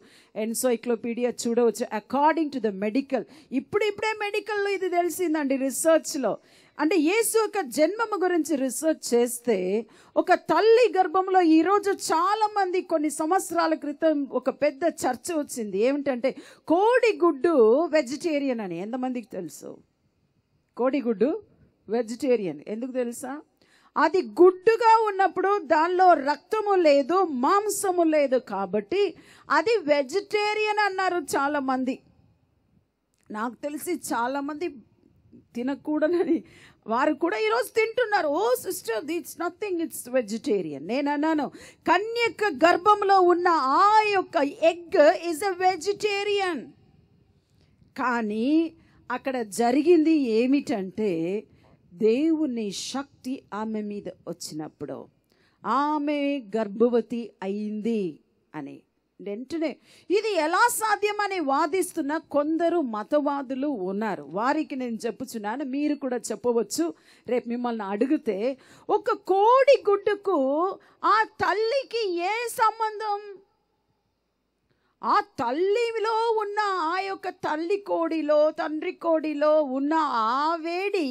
ఎన్సైక్లోపీడియా చూడవచ్చు. అకార్డింగ్ టు ద మెడికల్, ఇప్పుడే మెడికల్లో ఇది తెలిసిందండి, రీసెర్చ్లో. అంటే యేసు యొక్క జన్మము గురించి రీసెర్చ్ చేస్తే ఒక తల్లి గర్భంలో ఈరోజు చాలామంది, కొన్ని సంవత్సరాల క్రితం ఒక పెద్ద చర్చ వచ్చింది. ఏమిటంటే కోడిగుడ్డు వెజిటేరియన్ అని. ఎంతమందికి తెలుసు? కోడిగుడ్డు వెజిటేరియన్ ఎందుకు తెలుసా? అది గుడ్డుగా ఉన్నప్పుడు దానిలో రక్తము లేదు, మాంసము లేదు, కాబట్టి అది వెజిటేరియన్ అన్నారు చాలామంది. నాకు తెలిసి చాలామంది తినకూడదని వారు కూడా ఈరోజు తింటున్నారు. Oh sister, it's nothing, it's vegetarian. నేను అన్నాను, కన్యక గర్భంలో ఉన్న ఆ యొక్క ఎగ్ ఈజ్ ఎ వెజిటేరియన్. కానీ అక్కడ జరిగింది ఏమిటంటే దేవుని శక్తి ఆమె మీద వచ్చినప్పుడు ఆమె గర్భవతి అయింది అని. వెంటనే ఇది ఎలా సాధ్యమని వాదిస్తున్న కొందరు మతవాదులు ఉన్నారు. వారికి నేను చెప్పుచున్నాను, మీరు కూడా చెప్పవచ్చు. రేపు మిమ్మల్ని అడిగితే ఒక కోడి గుడ్డుకు ఆ తల్లికి ఏ సంబంధం? ఆ తల్లిలో ఉన్న ఆ యొక్క తల్లి కోడిలో, తండ్రి కోడిలో ఉన్న ఆ వేడి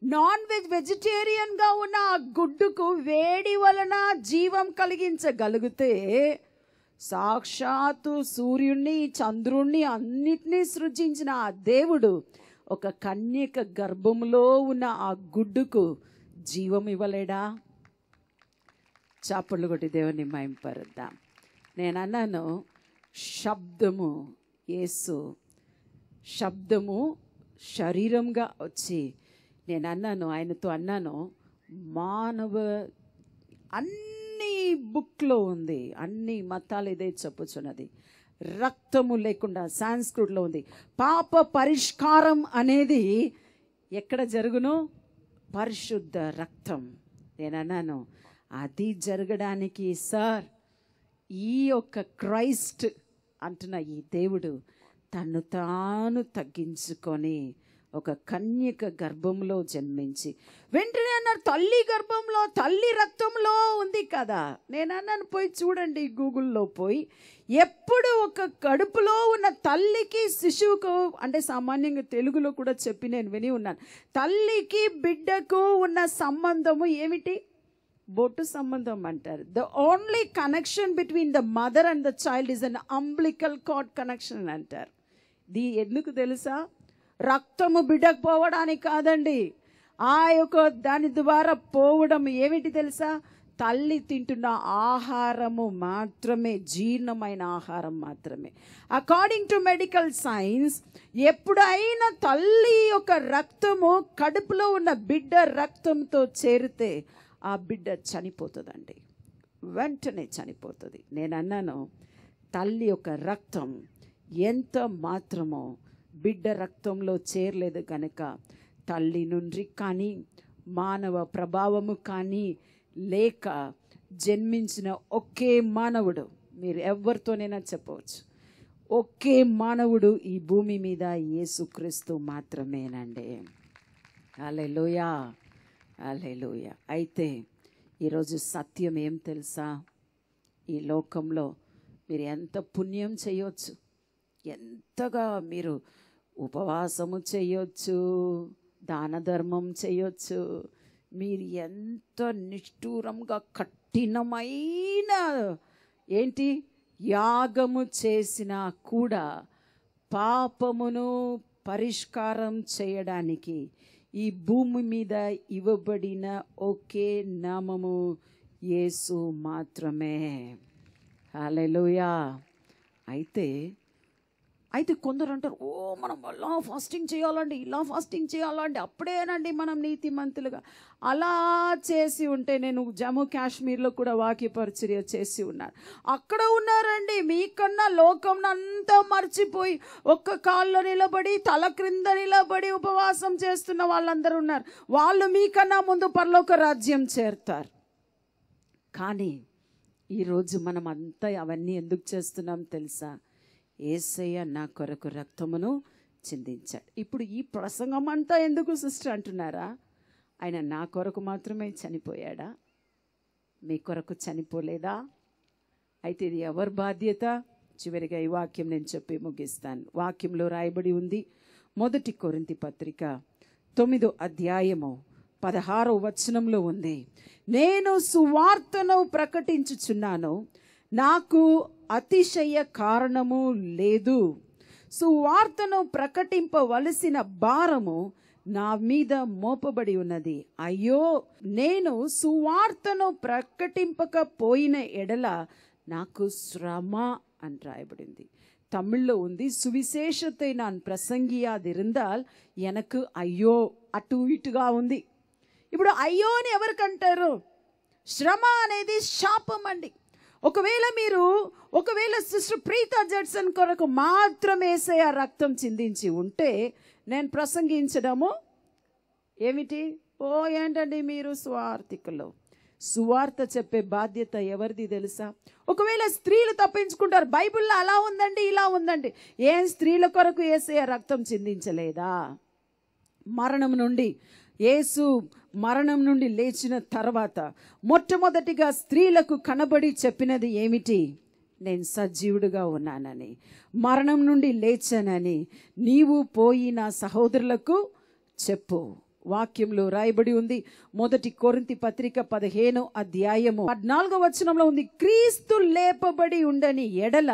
నాన్ వెజ్ వెజిటేరియన్గా ఉన్న ఆ గుడ్డుకు వేడి వలన జీవం కలిగించగలిగితే, సాక్షాత్తు సూర్యుణ్ణి, చంద్రుణ్ణి, అన్నిటినీ సృజించిన ఆ దేవుడు ఒక కన్యక గర్భంలో ఉన్న ఆ గుడ్డుకు జీవం ఇవ్వలేడా? చాపళ్ళు కొట్టి దేవుని మహింపరుద్దాం. నేను అన్నాను, శబ్దము, యేసు శబ్దము శరీరంగా వచ్చి, నేను అన్నాను, ఆయనతో అన్నాను, మానవ అన్ని బుక్లో ఉంది, అన్ని మతాలు ఇదే చెప్పుచున్నది, రక్తము లేకుండా సాంస్క్రిట్లో ఉంది. పాప పరిష్కారం అనేది ఎక్కడ జరుగును? పరిశుద్ధ రక్తం. నేను అన్నాను, అది జరగడానికి సార్ ఈ యొక్క క్రైస్ట్ అంటున్న ఈ దేవుడు తను తాను తగ్గించుకొని ఒక కన్యక గర్భంలో జన్మించి, వెంటనే అన్నారు తల్లి గర్భంలో, తల్లి రక్తంలో ఉంది కదా. నేను అన్నాను, పోయి చూడండి గూగుల్లో పోయి, ఎప్పుడు ఒక కడుపులో ఉన్న తల్లికి శిశువుకు, అంటే సామాన్యంగా తెలుగులో కూడా చెప్పి నేను విని ఉన్నాను, తల్లికి బిడ్డకు ఉన్న సంబంధము ఏమిటి? బొట్టు సంబంధం అంటారు. The only connection between the mother and the child is an umbilical card connection అంటారు. ఎందుకు తెలుసా? రక్తము బిడ్డకు పోవడానికి కాదండి, ఆ యొక్క దాని ద్వారా పోవడం ఏమిటి తెలుసా? తల్లి తింటున్న ఆహారము మాత్రమే, జీర్ణమైన ఆహారం మాత్రమే. అకార్డింగ్ టు మెడికల్ సైన్స్, ఎప్పుడైనా తల్లి యొక్క రక్తము కడుపులో ఉన్న బిడ్డ రక్తంతో చేరితే ఆ బిడ్డ చనిపోతుందండి, వెంటనే చనిపోతుంది. నేను అన్నాను, తల్లి యొక్క రక్తం ఎంత మాత్రమో బిడ్డ రక్తంలో చేరలేదు కనుక తల్లి నుండి కానీ మానవ ప్రభావము కానీ లేక జన్మించిన ఒకే మానవుడు, మీరు ఎవరితోనైనా చెప్పవచ్చు, ఒకే మానవుడు ఈ భూమి మీద యేసుక్రీస్తు మాత్రమేనండి. హల్లెలూయా, హల్లెలూయా. అయితే ఈరోజు సత్యం ఏం తెలుసా? ఈ లోకంలో మీరు ఎంత పుణ్యం చేయొచ్చు, ఎంతగా మీరు ఉపవాసము చేయొచ్చు, దాన ధర్మం చేయొచ్చు, మీరు ఎంత నిష్ఠూరంగా కఠినమైన ఏంటి యాగము చేసినా కూడా పాపమును పరిష్కారం చేయడానికి ఈ భూమి మీద ఇవ్వబడిన ఒకే నామము యేసు మాత్రమే. హల్లెలూయా. అయితే అయితే కొందరు అంటారు, ఓ మనం అలా ఫాస్టింగ్ చేయాలండి, ఇలా ఫాస్టింగ్ చేయాలండి, అప్పుడేనండి మనం నీతిమంతులుగా. అలా చేసి ఉంటే నేను జమ్మూ కాశ్మీర్లో కూడా వాక్య పరిచర్య చేసి ఉన్నాను. అక్కడ ఉన్నారండి మీకన్నా లోకం అంతా మర్చిపోయి ఒక్క కాల్లో నిలబడి తల క్రింద నిలబడి ఉపవాసం చేస్తున్న వాళ్ళందరూ ఉన్నారు. వాళ్ళు మీకన్నా ముందు పరలోక రాజ్యం చేరుతారు. కానీ ఈరోజు మనం అంతా అవన్నీ ఎందుకు చేస్తున్నాం తెలుసా? యేసయ్య నా కొరకు రక్తమును చిందించాడు. ఇప్పుడు ఈ ప్రసంగం అంతా ఎందుకు సిస్టర్ అంటున్నారా? ఆయన నా కొరకు మాత్రమే చనిపోయాడా? మీ కొరకు చనిపోలేదా? అయితే ఇది ఎవరి బాధ్యత? చివరిగా ఈ వాక్యం నేను చెప్పి ముగిస్తాను. వాక్యంలో రాయబడి ఉంది, 1 కొరింథీ పత్రిక 9వ అధ్యాయము 16వ వచనంలో ఉంది, నేను సువార్తను ప్రకటించుచున్నాను, నాకు అతిశయ కారణము లేదు. సువార్తను ప్రకటింపవలసిన భారము నా మీద మోపబడి ఉన్నది. అయ్యో, నేను సువార్తను ప్రకటింపకపోయిన ఎడల నాకు శ్రమ అని రాయబడింది. తమిళ్లో ఉంది, సువిశేషத்தை நான் ప్రసంగియాదిరుందాల్ ఎనకు అయ్యో. అటు ఇటుగా ఉంది. ఇప్పుడు అయ్యో అని ఎవరికంటారు? శ్రమ అనేది శాపం అండి. ఒకవేళ సిస్టర్ ప్రీతా జడ్సన్ కొరకు మాత్రమే యేసయ్య రక్తం చిందించి ఉంటే నేను ప్రసంగించడము ఏమిటి? ఓ ఏంటండి మీరు స్వార్థికులు. సువార్త చెప్పే బాధ్యత ఎవరిది తెలుసా? ఒకవేళ స్త్రీలు తప్పించుకుంటారు, బైబిల్లో అలా ఉందండి ఇలా ఉందండి. ఏం స్త్రీల కొరకు యేసయ్య రక్తం చిందించలేదా? యేసు మరణం నుండి లేచిన తర్వాత మొట్టమొదటిగా స్త్రీలకు కనబడి చెప్పినది ఏమిటి? నేను సజీవుడుగా ఉన్నానని, మరణం నుండి లేచానని నీవు పోయి నా సహోదరులకు చెప్పు. వాక్యంలో రాయబడి ఉంది, 1 కొరింథీ పత్రిక 15వ అధ్యాయము 14వ వచనంలో ఉంది, క్రీస్తు లేపబడి ఉండని ఎడల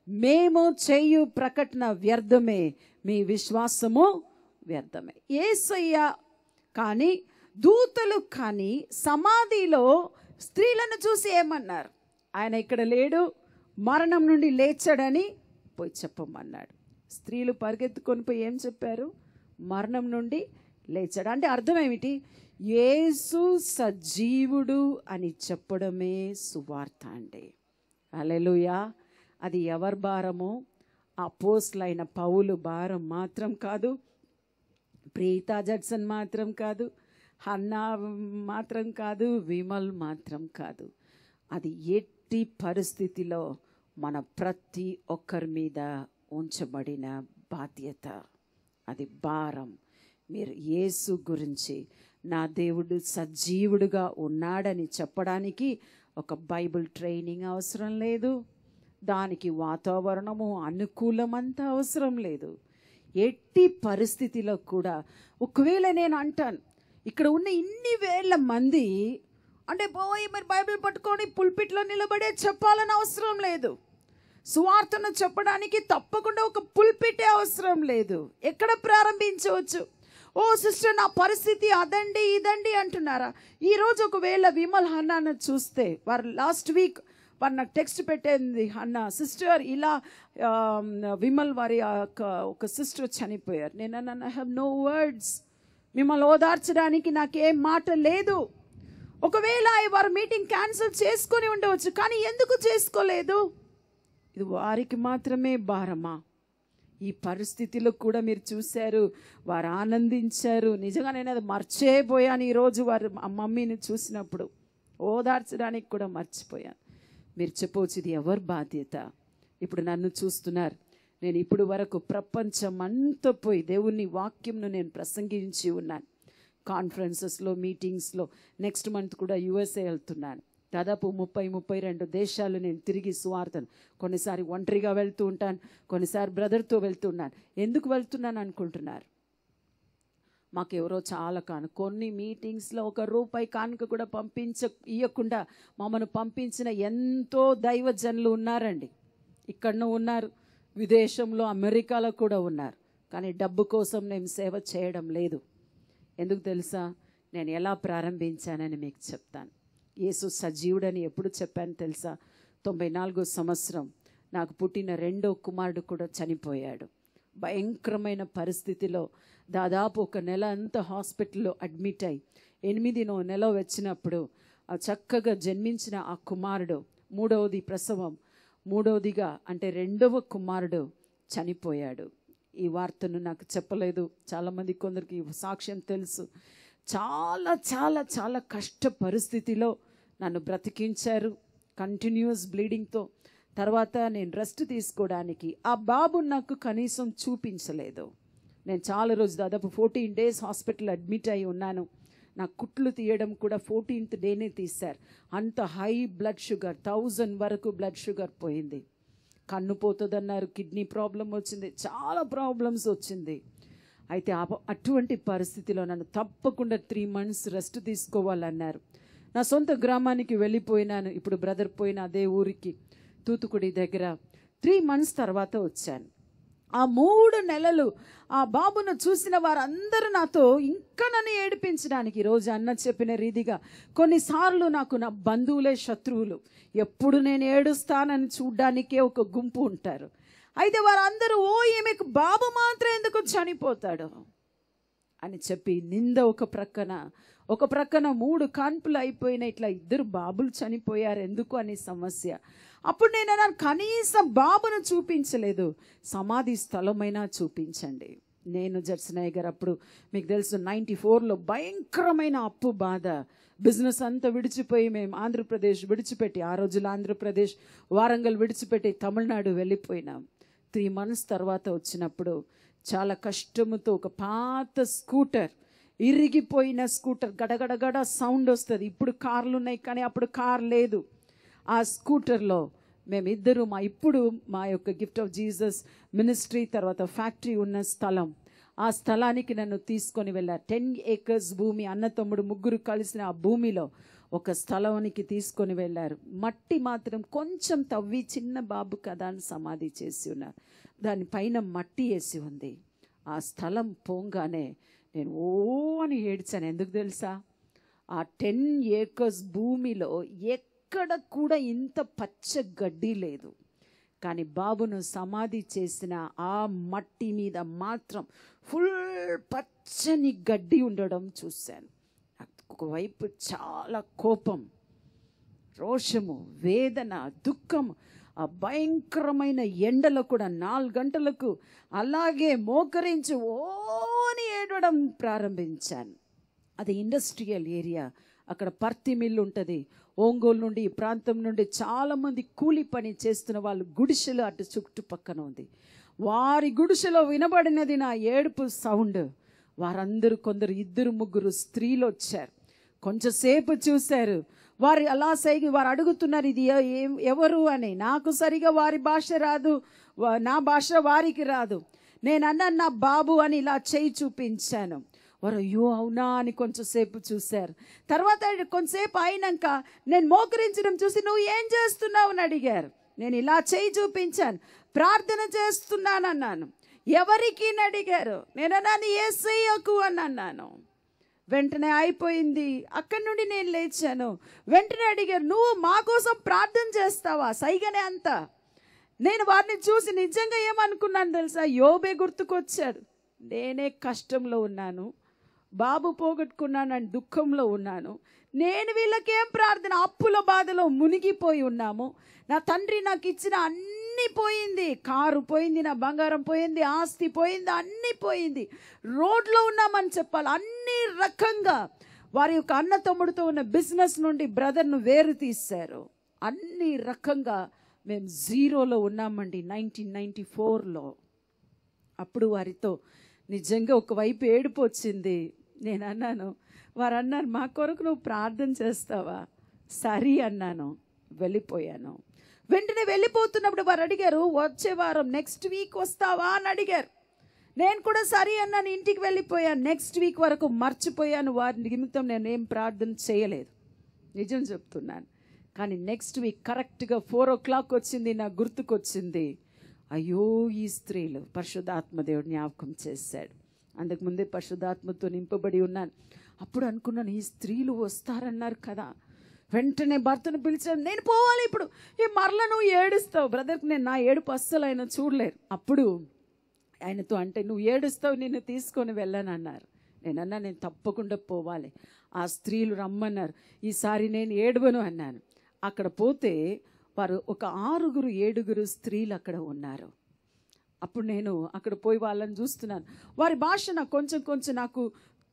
మేము చేయు ప్రకటన వ్యర్థమే, మీ విశ్వాసము వ్యర్థమే. యేసయ్య కానీ దూతలు కానీ సమాధిలో స్త్రీలను చూసి ఏమన్నారు? ఆయన ఇక్కడ లేడు, మరణం నుండి లేచాడని పోయి చెప్పమన్నాడు. స్త్రీలు పరిగెత్తుకొని పోయి ఏం చెప్పారు? మరణం నుండి లేచాడు. అంటే అర్థం ఏమిటి? యేసు సజీవుడు అని చెప్పడమే సువార్త అండి. హల్లెలూయా. అది ఎవరి భారము? అపోస్తలులైన పౌలు భారం మాత్రం కాదు, ప్రీతా జడ్సన్ మాత్రం కాదు, హన్నా మాత్రం కాదు, విమల్ మాత్రం కాదు. అది ఎట్టి పరిస్థితిలో మన ప్రతి ఒక్కరి మీద ఉంచబడిన బాధ్యత, అది భారం. మీరు యేసు గురించి నా దేవుడు సజీవుడుగా ఉన్నాడని చెప్పడానికి ఒక బైబిల్ ట్రైనింగ్ అవసరం లేదు, దానికి వాతావరణము అనుకూలమంతా అవసరం లేదు. ఎట్టి పరిస్థితిలో కూడా ఒకవేళ నేను అంటాను, ఇక్కడ ఉన్న ఇన్ని వేల మంది అంటే పోయి మరి బైబిల్ పట్టుకొని పుల్పిట్లో నిలబడే చెప్పాలని అవసరం లేదు. సువార్తను చెప్పడానికి తప్పకుండా ఒక పుల్పిటే అవసరం లేదు. ఎక్కడ ప్రారంభించవచ్చు? ఓ సిస్టర్ నా పరిస్థితి అదండి ఇదండి అంటున్నారా? ఈరోజు ఒకవేళ విమల్ హన్నాను చూస్తే, వారు లాస్ట్ వీక్ వారు నాకు టెక్స్ట్ పెట్టింది, అన్న సిస్టర్ ఇలా విమల్ వారి ఒక సిస్టర్ చనిపోయారు. నేను అన్నాను, ఐ హ్యావ్ నో వర్డ్స్, మిమ్మల్ని ఓదార్చడానికి నాకేం మాట లేదు. ఒకవేళ వారు మీటింగ్ క్యాన్సిల్ చేసుకొని ఉండవచ్చు, కానీ ఎందుకు చేసుకోలేదు? ఇది వారికి మాత్రమే భారమా? ఈ పరిస్థితిలో కూడా మీరు చూశారు, వారు ఆనందించారు. నిజంగా నేను అది మర్చిపోయాను. ఈరోజు వారు మమ్మీని చూసినప్పుడు ఓదార్చడానికి కూడా మర్చిపోయాను. మీరు చెప్పవచ్చు, ఇది ఎవరి బాధ్యత? ఇప్పుడు నన్ను చూస్తున్నారు, నేను ఇప్పుడు వరకు ప్రపంచం అంతా పోయి దేవుని వాక్యంను నేను ప్రసంగించి ఉన్నాను. కాన్ఫరెన్సెస్లో, మీటింగ్స్లో, నెక్స్ట్ మంత్ కూడా యుఎస్ఏ వెళ్తున్నాను. దాదాపు 30-32 దేశాలు నేను తిరిగి సువార్తను, కొన్నిసారి ఒంటరిగా వెళ్తూ ఉంటాను, కొన్నిసారి బ్రదర్తో వెళ్తున్నాను. ఎందుకు వెళ్తున్నాను అనుకుంటున్నారు? మాకెవరో చాలా కొన్ని మీటింగ్స్లో ₹1 కానుక కూడా ఇవ్వకుండా మమ్మల్ని పంపించిన ఎంతో దైవజనులు ఉన్నారండి. ఇక్కడనూ ఉన్నారు, విదేశంలో అమెరికాలో కూడా ఉన్నారు. కానీ డబ్బు కోసం నేను సేవ చేయడం లేదు. ఎందుకు తెలుసా? నేను ఎలా ప్రారంభించానని మీకు చెప్తాను. యేసు సజీవుడని ఎప్పుడు చెప్పాను తెలుసా? 94 సంవత్సరం నాకు పుట్టిన రెండో కుమారుడు కూడా చనిపోయాడు. భయంకరమైన పరిస్థితిలో దాదాపు 1 నెల అంతా హాస్పిటల్లో అడ్మిట్ అయి 8వ నెల వచ్చినప్పుడు చక్కగా జన్మించిన ఆ కుమారుడు, 3వది ప్రసవం, 3వదిగా అంటే 2వ కుమారుడు చనిపోయాడు. ఈ వార్తను నాకు చెప్పలేదు. చాలామంది, కొందరికి సాక్ష్యం తెలుసు. చాలా చాలా చాలా కష్ట పరిస్థితిలో నన్ను బ్రతికించారు, కంటిన్యూస్ బ్లీడింగ్తో. తర్వాత నేను రెస్ట్ తీసుకోవడానికి ఆ బాబు నాకు కనీసం చూపించలేదు. నేను చాలా రోజు, దాదాపు 14 days హాస్పిటల్ అడ్మిట్ అయి ఉన్నాను. నా కుట్లు తీయడం కూడా 14th డేనే తీశారు. అంత హై బ్లడ్ షుగర్, 1000 వరకు బ్లడ్ షుగర్ పోయింది. కన్ను పోతుందన్నారు, కిడ్నీ ప్రాబ్లం వచ్చింది, చాలా ప్రాబ్లమ్స్ వచ్చింది. అయితే అటువంటి పరిస్థితిలో నన్ను తప్పకుండా 3 months రెస్ట్ తీసుకోవాలన్నారు. నా సొంత గ్రామానికి వెళ్ళిపోయినాను. ఇప్పుడు బ్రదర్ పోయిన అదే ఊరికి, తూతుకుడి దగ్గర. 3 months తర్వాత వచ్చాను. ఆ 3 నెలలు ఆ బాబును చూసిన వారందరూ నాతో ఇంకా నన్ను ఏడిపించడానికి, ఈరోజు అన్న చెప్పిన రీతిగా కొన్నిసార్లు నాకు నా బంధువులే శత్రువులు. ఎప్పుడు నేను ఏడుస్తానని చూడ్డానికే ఒక గుంపు ఉంటారు. అయితే వారందరూ, ఓ ఈమెకు బాబు మాత్రం ఎందుకు చనిపోతాడు అని చెప్పి నింద ఒక ప్రక్కన 3 కాన్పులు అయిపోయిన, ఇట్లా 2 బాబులు చనిపోయారు ఎందుకు అని సమస్య. అప్పుడు నేను అన్నాను, కనీసం బాబును చూపించలేదు, సమాధి స్థలమైనా చూపించండి. నేను జడ్సనయ్య గారు అప్పుడు మీకు తెలుసు 94లో భయంకరమైన అప్పు బాధ, బిజినెస్ అంతా విడిచిపోయి మేము ఆంధ్రప్రదేశ్ విడిచిపెట్టి, ఆ రోజుల్లో ఆంధ్రప్రదేశ్ వారంగల్ విడిచిపెట్టి తమిళనాడు వెళ్ళిపోయినాం. 3 months తర్వాత వచ్చినప్పుడు చాలా కష్టముతో ఒక పాత స్కూటర్, ఇరిగిపోయిన స్కూటర్, గడగడగడ సౌండ్ వస్తుంది. ఇప్పుడు కార్లు ఉన్నాయి కానీ అప్పుడు కార్ లేదు. ఆ స్కూటర్లో మేమిద్దరు మా యొక్క గిఫ్ట్ ఆఫ్ జీసస్ మినిస్ట్రీ తర్వాత ఫ్యాక్టరీ ఉన్న స్థలం, ఆ స్థలానికి నన్ను తీసుకొని వెళ్ళారు. 10 acres భూమి, అన్న తమ్ముడు 3 కలిసిన ఆ భూమిలో ఒక స్థలానికి తీసుకొని వెళ్ళారు. మట్టి మాత్రం కొంచెం తవ్వి, చిన్న బాబు కదా అని సమాధి చేసి ఉన్నారు. దానిపైన మట్టి వేసి ఉంది. ఆ స్థలం పోగానే నేను ఓ అని ఏడ్చాను. ఎందుకు తెలుసా? ఆ 10 acres భూమిలో ఎక్కడ కూడా ఇంత పచ్చ గడ్డి లేదు. కానీ బాబును సమాధి చేసిన ఆ మట్టి మీద మాత్రం ఫుల్ పచ్చని గడ్డి ఉండడం చూశాను. ఒకవైపు చాలా కోపం, రోషము, వేదన, దుఃఖం. ఆ భయంకరమైన ఎండలో కూడా 4 గంటలకు అలాగే మోకరించి ఓని ఏడవడం ప్రారంభించాను. అది ఇండస్ట్రియల్ ఏరియా, అక్కడ పర్తి మిల్లు ఉంటుంది. ఒంగోలు నుండి, ఈ ప్రాంతం నుండి చాలామంది కూలి పని చేస్తున్న వాళ్ళు గుడిసెలు అటు చుట్టుపక్కన ఉంది. వారి గుడిసెలో వినబడినది నా ఏడుపు సౌండ్. వారందరూ, కొందరు 2-3 స్త్రీలు వచ్చారు. కొంచెంసేపు చూశారు. వారు అలా వారు అడుగుతున్నారు, ఇది ఎవరు అని. నాకు సరిగా వారి భాష రాదు, నా భాష వారికి రాదు. నేను అన్నాను నా బాబు అని ఇలా చేయి చూపించాను. వారు అయ్యో అవునా అని కొంచెంసేపు చూశారు. తర్వాత కొంచెంసేపు అయినాక నేను మోకరించడం చూసి, నువ్వు ఏం చేస్తున్నావు అని అడిగారు. నేను ఇలా చేయి చూపించాను, ప్రార్థన చేస్తున్నాను అన్నాను. ఎవరికి అని అడిగారు. నేను అన్నాను యేసయ్యకు అని అన్నాను. వెంటనే అయిపోయింది. అక్కడి నుండి నేను లేచాను. వెంటనే అడిగారు, నువ్వు మా కోసం ప్రార్థన చేస్తావా? సైగనే అంత. నేను వారిని చూసి నిజంగా ఏమనుకున్నాను తెలుసా? యోబే గుర్తుకొచ్చాడు. నేనే కష్టంలో ఉన్నాను, బాబు పోగొట్టుకున్నాను అని దుఃఖంలో ఉన్నాను. నేను వీళ్ళకేం ప్రార్థన? అప్పుల బాధలో మునిగిపోయి ఉన్నాము. నా తండ్రి నాకు ఇచ్చిన అన్నీ పోయింది. కారు పోయింది, నా బంగారం పోయింది, ఆస్తి పోయింది, అన్నీ పోయింది. రోడ్లో ఉన్నామని చెప్పాలి. అన్ని రకంగా వారి యొక్క అన్న తమ్ముడితో ఉన్న బిజినెస్ నుండి బ్రదర్ను వేరు తీశారు. అన్ని రకంగా మేము జీరోలో ఉన్నామండి 1994లో. అప్పుడు వారితో నిజంగా ఒకవైపు ఏడుపు వచ్చింది. నేను అన్నాను, వారు అన్నారు, మా కొరకు నువ్వు ప్రార్థన చేస్తావా? సరే అన్నాను. వెళ్ళిపోయాను. వెంటనే వెళ్ళిపోతున్నప్పుడు వారు అడిగారు, వచ్చే వారం నెక్స్ట్ వీక్ వస్తావా అని అడిగారు. నేను కూడా సరే అన్నాను. ఇంటికి వెళ్ళిపోయాను. నెక్స్ట్ వీక్ వరకు మర్చిపోయాను. వారి నిమిత్తం నేను ఏం ప్రార్థన చేయలేదు, నిజం చెప్తున్నాను. కానీ నెక్స్ట్ వీక్ కరెక్ట్గా 4 o'clock వచ్చింది. నాకు గుర్తుకొచ్చింది, అయ్యో ఈ స్త్రీలు పరిశుద్ధాత్మదేవుడు జ్ఞాపకం చేశాడు. అందుకుముందే పరిశుద్ధాత్మతో నింపబడి ఉన్నాను. అప్పుడు అనుకున్నాను, ఈ స్త్రీలు వస్తారన్నారు కదా, వెంటనే భర్తను పిలిచాను, నేను పోవాలి ఇప్పుడు. ఈ మరల నువ్వు ఏడుస్తావు బ్రదర్కి, నేను నా ఏడుపు అస్సలు ఆయన చూడలేరు. అప్పుడు ఆయనతో అంటే, నువ్వు ఏడుస్తావు, నిన్ను తీసుకొని వెళ్ళానన్నారు. నేనన్నా, నేను తప్పకుండా పోవాలి. ఆ స్త్రీలు రమ్మన్నారు, ఈసారి నేను ఏడవను అన్నాను. అక్కడ పోతే వారు ఒక 6-7 స్త్రీలు అక్కడ ఉన్నారు. అప్పుడు నేను అక్కడ పోయి వాళ్ళని చూస్తున్నాను. వారి భాష నాకు కొంచెం నాకు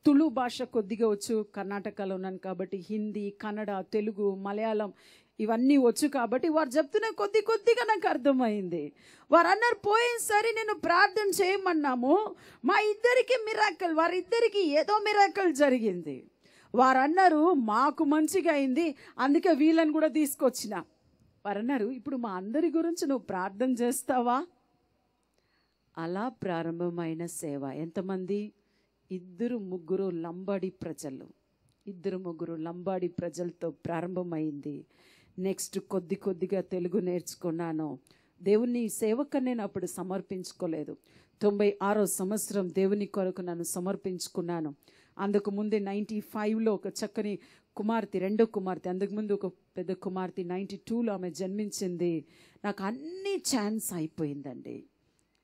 తుళు భాష కొద్దిగా వచ్చు, కర్ణాటకలో ఉన్నాను కాబట్టి హిందీ, కన్నడ, తెలుగు, మలయాళం ఇవన్నీ వచ్చు కాబట్టి వారు చెప్తున్న కొద్దిగా నాకు అర్థమైంది. వారు అన్నారు, పోయినసారి నేను ప్రార్థన చేయమన్నాము, మా ఇద్దరికి మిరాకల్, వారిద్దరికి ఏదో మిరాకల్ జరిగింది. వారు అన్నారు, మాకు మంచిగా అయింది, అందుకే వీళ్ళని కూడా తీసుకొచ్చిన. వారు అన్నారు, ఇప్పుడు మా అందరి గురించి నువ్వు ప్రార్థన చేస్తావా? అలా ప్రారంభమైన సేవ. ఎంతమంది? 2-3 లంబాడి ప్రజలతో ప్రారంభమైంది. నెక్స్ట్ కొద్దిగా తెలుగు నేర్చుకున్నాను. దేవుని సేవకు నేను అప్పుడు సమర్పించుకోలేదు. 96వ సంవత్సరం దేవుని కొరకు నన్ను సమర్పించుకున్నాను. అందుకు ముందే 95లో ఒక చక్కని కుమార్తె, రెండో కుమార్తె, అందుకుముందు ఒక పెద్ద కుమార్తె 92లో ఆమె జన్మించింది. నాకు అన్ని ఛాన్స్ అయిపోయిందండి.